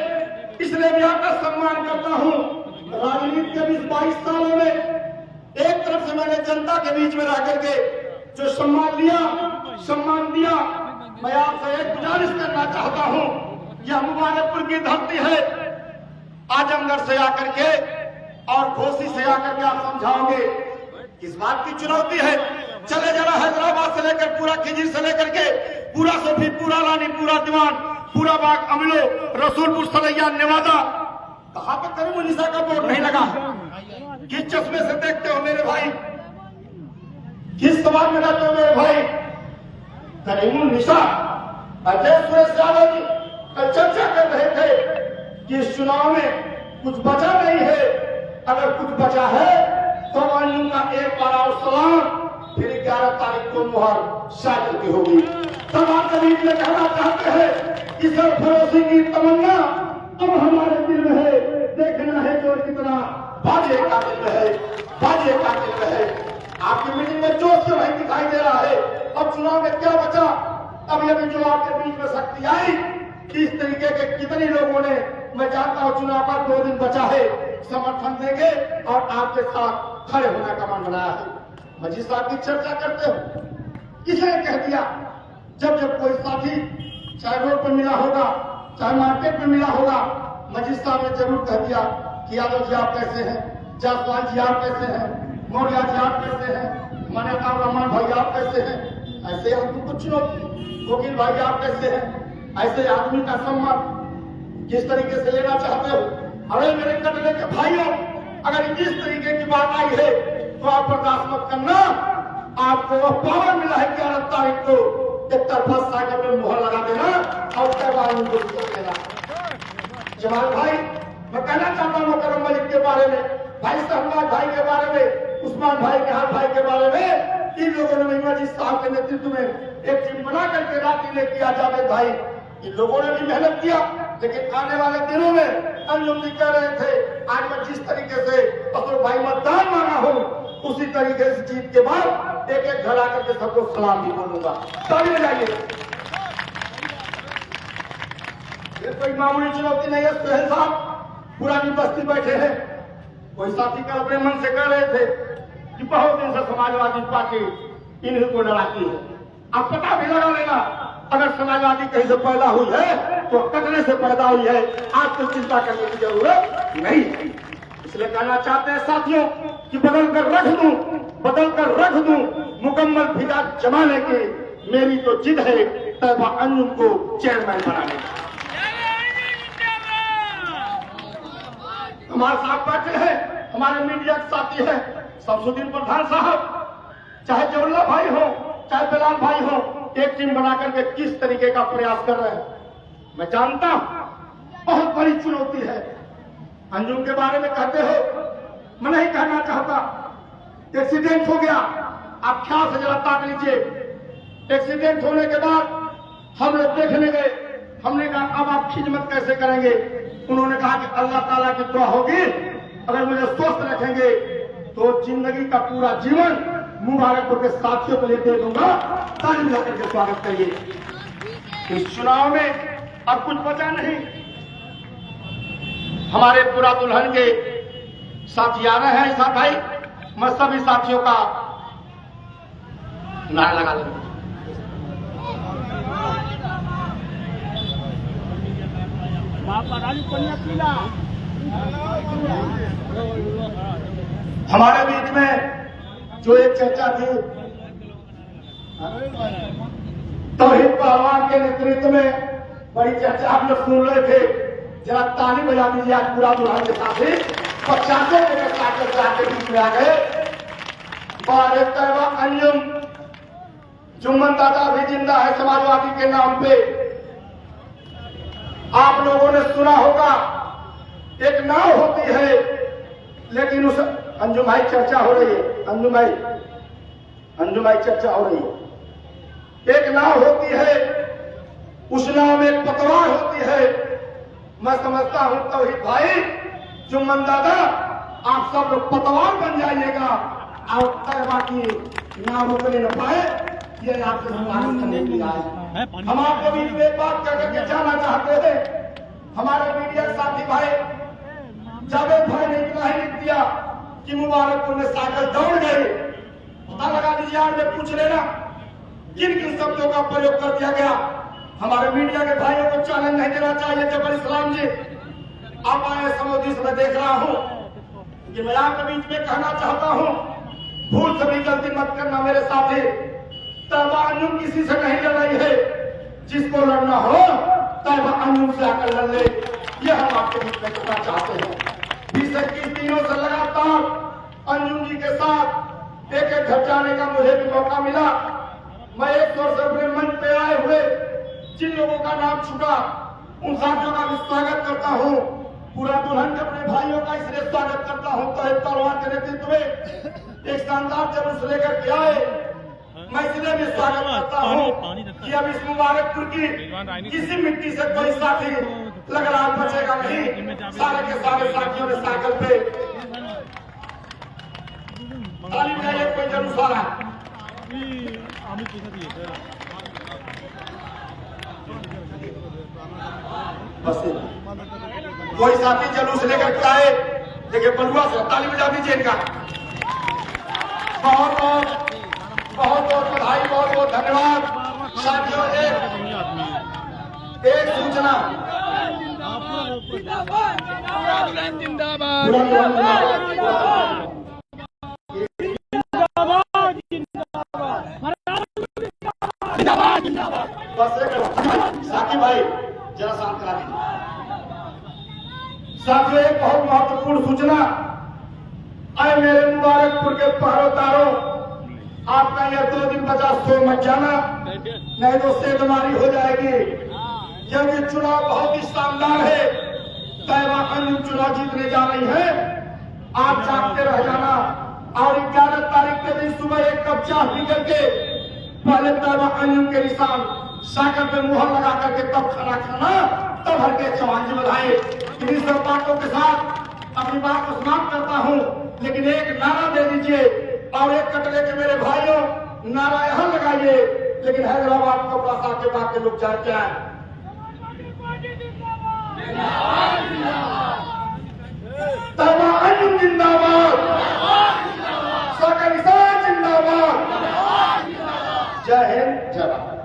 इसलिए मैं आपका सम्मान करता हूँ। राजनीति के 22 सालों में एक तरफ से मैंने जनता के बीच में रह करके जो सम्मान दिया, मैं आपसे एक गुजारिश करना चाहता हूँ। यह मुबारकपुर की धरती है, आजमगढ़ से आकर के और घोसी से आकर के आप समझाओगे किस बात की चुनौती है। चले जाना हैदराबाद से लेकर पूरा खिजीर से लेकर के पूरा सोफी, पूरा रानी, पूरा दीवान, पूरा बाग अमलो, रसूलपुर, सलैया, नेवादा, कहाँ पे करीमुन्निसा का बोर्ड नहीं लगा। किस चश्मे से देखते हो मेरे भाई, किस समाज में रहते हो मेरे भाई। करीमुन्निसा अजय सुरेश यादव जी कल चर्चा कर रहे थे कि इस चुनाव में कुछ बचा नहीं है। अगर कुछ बचा है तो अंजुम का एक बार और सलाम, फिर 11 तारीख को मुहर शादी की होगी। तब आप कभी में कहना चाहते हैं कि सरफरोशी की तमन्ना अब हमारे दिल में है, देखना है जो कितना बाजे का दिल है, बाजे का दिल है। आपकी मीटिंग में जोश से वही दिखाई दे रहा है। अब चुनाव में क्या बचा, अभी अभी जो आपके बीच में शक्ति आई, इस तरीके के कितने लोगों ने, मैं जानता हूँ चुनाव का 2 दिन बचा है, समर्थन देंगे और आपके साथ खड़े होने का मन बनाया है। मजीद साहब की चर्चा करते हो, किसने कह दिया जब जब कोई साथी चाहे रोड पर मिला होगा, चाहे मार्केट में मिला होगा, मजीद साहब ने जरूर कह दिया कि यादव जी आप कैसे हैं, जायसवाल जी आप कैसे हैं, मौर्या जी आप कैसे हैं, हमारे रहमान भाई आप कैसे हैं। ऐसे आदमी को चुनौती, वकील भाई आप कैसे हैं। ऐसे आदमी का सम्मान किस तरीके से लेना चाहते हो। अरे मेरे कटले के भाइयों, अगर इस तरीके की बात आई है तो आप बर्दाश्त मत करना। आपको वह पावर मिला है 11 तारीख को एक तरफा साइकिल में मुहर लगा देना और तैवान को देना। जमाल भाई, मैं कहना चाहता हूँ मुकर्रम मलिक के बारे में, भाई शहबाज भाई के बारे में, उस्मान भाई, निहाल भाई के बारे में, इन लोगों ने महिमा साहब के नेतृत्व में एक टीम बना करके रात्रि ने किया। जावेद भाई, इन लोगों ने भी मेहनत किया, लेकिन आने वाले दिनों में अंजुम जी कह रहे थे आज मैं जिस तरीके से अशोक भाई मतदान मांगा हूँ, उसी तरीके से जीत के बाद एक एक घर आकर के सबको सलाम भी बोलूंगा। ताली बजाइए। ये कोई मामूली चुनौती नहीं है। सुहेल साहब पुरानी बस्ती बैठे हैं, कोई साथी कल अपने मन से कह रहे थे कि बहुत दिन से समाजवादी पार्टी इन्हीं को डराती है। अब पता भी लगा लेना, अगर समाजवादी कहीं से पैदा हुई है तो कटने से पैदा हुई है। आपको चिंता करने की जरूरत नहीं। इसलिए कहना चाहते हैं साथियों कि बदल कर रख दूं मुकम्मल फिजा जमाने की मेरी तो जिद है तैयबा अंजुम को चेयरमैन बनाने की। हमारे साथ बैठे हैं हमारे मीडिया के साथी हैं शमसुद्दीन प्रधान साहब, चाहे जवल्ला भाई हो, चाहे बेलाल भाई हो, एक टीम बनाकर के किस तरीके का प्रयास कर रहे हैं। मैं जानता हूं बहुत बड़ी चुनौती है। अंजुम के बारे में कहते हो, मैं नहीं कहना चाहता। एक्सीडेंट हो गया, आप ख्याल से जरा ताक लीजिए। एक्सीडेंट होने के बाद हम लोग देखने गए, हमने कहा अब आप खिदमत कैसे करेंगे। उन्होंने कहा कि अल्लाह ताला की दुआ होगी, अगर मुझे स्वस्थ रखेंगे तो जिंदगी का पूरा जीवन मुबारकपुर के साथियों को लिए दे दूंगा। ताली मिलाकर के स्वागत करिए। इस चुनाव में अब कुछ बचा नहीं। हमारे पूरा दुल्हन के साथी आ रहे हैं। साथ भाई मैं सभी साथियों का नारा लगा लूंगा। हमारे बीच में जो एक चर्चा थी तौहीद पहलवान के नेतृत्व में, बड़ी चर्चा आप लोग सुन रहे थे। जरा ताली बजा दीजिए आज पूरा दुल्हन के साथ ही 50 के साथ के बीच में आ गए। बारे तैयबा अंजुम, जुम्मन दादा भी जिंदा है समाजवादी के नाम पे। आप लोगों ने सुना होगा एक नाव होती है, लेकिन उस अंजुम भाई चर्चा हो रही है। अंजुम भाई चर्चा हो रही है। एक नाव होती है, उस नाव में एक पतवार होती है। मैं समझता हूं तौहीद भाई, जुम्मन दादा, आप सब लोग पतवार बन जाइएगा और तैयबा की नाव रोकने न पाए। ये आपसे गुजारिश करने के लिए आए। हम आपको भी एक बात कह करके जाना चाहते हैं। हमारे मीडिया साथी भाई जावेद भाई ने इतना ही लिख दिया कि मुबारकपुर में साइकिल दौड़ गई। पता लगा लीजिए, आज में पूछ लेना किन किन शब्दों का प्रयोग कर दिया गया। हमारे मीडिया के भाइयों को चैलेंज नहीं देना चाहिए। जबर इस्लाम जी, आप आए समोदी से मैं देख रहा हूँ कि मैं आपके बीच में कहना चाहता हूँ, भूल से भी गलती मत करना मेरे साथी। तैबा अंजुम किसी से नहीं लड़ रही है, जिसको लड़ना हो तैबा अंजुम से आकर लड़ ले, ये हम आपके बीच में कहना चाहते हैं। 20-21 दिनों से लगातार अंजुम जी के साथ एक एक घर जाने का मुझे भी मौका मिला। मैं एक तौर से अपने मंच पे आए हुए जिन लोगों का नाम छूटा उन साथियों का भी स्वागत करता हूँ। पूरा दुल्हन के अपने भाइयों का इसलिए स्वागत करता हूँ तो एक पहलवान के नेतृत्व में एक शानदार जुलूस लेकर के आए। मैं इसलिए भी स्वागत करता हूँ कि अब इस मुबारकपुर की किसी मिट्टी से कोई साथी लग रहा बचेगा नहीं। सारे के सारे साथियों ने साइकिल पे ताली बजाइए, कोई जुलूस आ रहा है। बस कोई साथी जुलूस लेकर के आए, देखिए बलुआ से ताली बजा दीजिए इनका। बहुत बहुत बधाई, बहुत बहुत धन्यवाद साथियों। एक सूचना, साथी भाई जरा शांत करा दीजिए। साथियों, एक बहुत महत्वपूर्ण सूचना। आए मेरे मुबारकपुर के पहरेदारों, आपका यह 2 दिन बचा सो मत जाना, नहीं तो सेधमारी हो जाएगी। क्योंकि चुनाव बहुत ही शानदार है। तैबा अंजुम चुनाव जीतने जा रही है। आप जागते रह जाना और 11 तारीख के दिन सुबह 1 कप चाय पी करके पहले तैबा अंजुम के निशान साइकिल पे मुहर लगा करके तब खाना खाना, तब हर के चौहान बधाई। इन्हीं सब बातों के साथ अपनी बात को समाप्त करता हूँ, लेकिन एक नारा दे दीजिए और एक कटले के मेरे भाइयों नारा यहाँ लगाइए, लेकिन हैदराबाद कपड़ा साथ के बाद के लोग जाए क्या है। तैबा अंजुम जिंदाबाद, सरकार जिंदाबाद। जय हिंद, जय भारत।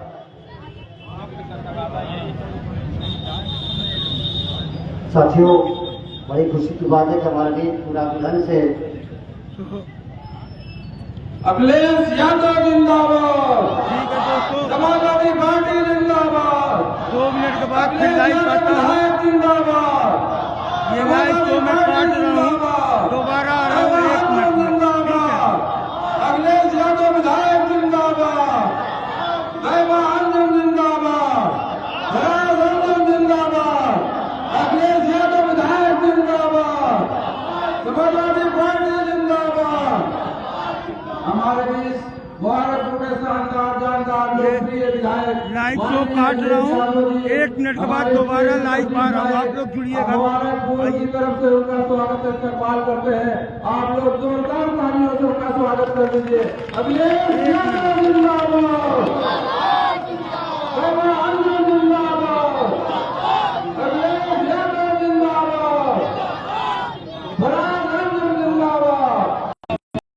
साथियों, बड़ी खुशी की बात है कि हमारे लिए पूरा दुल्हन से अखिलेश यादव जिंदाबाद, समाजवादी पार्टी जिंदाबाद। 2 मिनट के बाद फिर लाइव आता हूँ। जिंदाबाद, ये लाइव तो मैं काट रहा हूँ, दोबारा आ रहा हूँ 1 मिनट में। अखिलेश यादव विधायक जिंदाबाद, तैबा अंजुम जिंदाबाद, अंजुम जिंदाबाद, अखिलेश यादव विधायक जिंदाबाद, समाजवादी पार्टी जिंदाबाद। हमारे बीच मुबारकपुर के शानदार जानदार लोकप्रिय विधायक लाइव शो काट रहा हूँ, 1 मिनट के बाद दोबारा लाइव आ रहा हूँ। आप लोग जुड़िएगा। मुबारकपुर की तरफ से उनका स्वागत इस्तेमाल करते हैं। आप लोग जोरदार तालियों से उनका स्वागत कर दीजिए। अखिलेश यादव जिंदाबाद,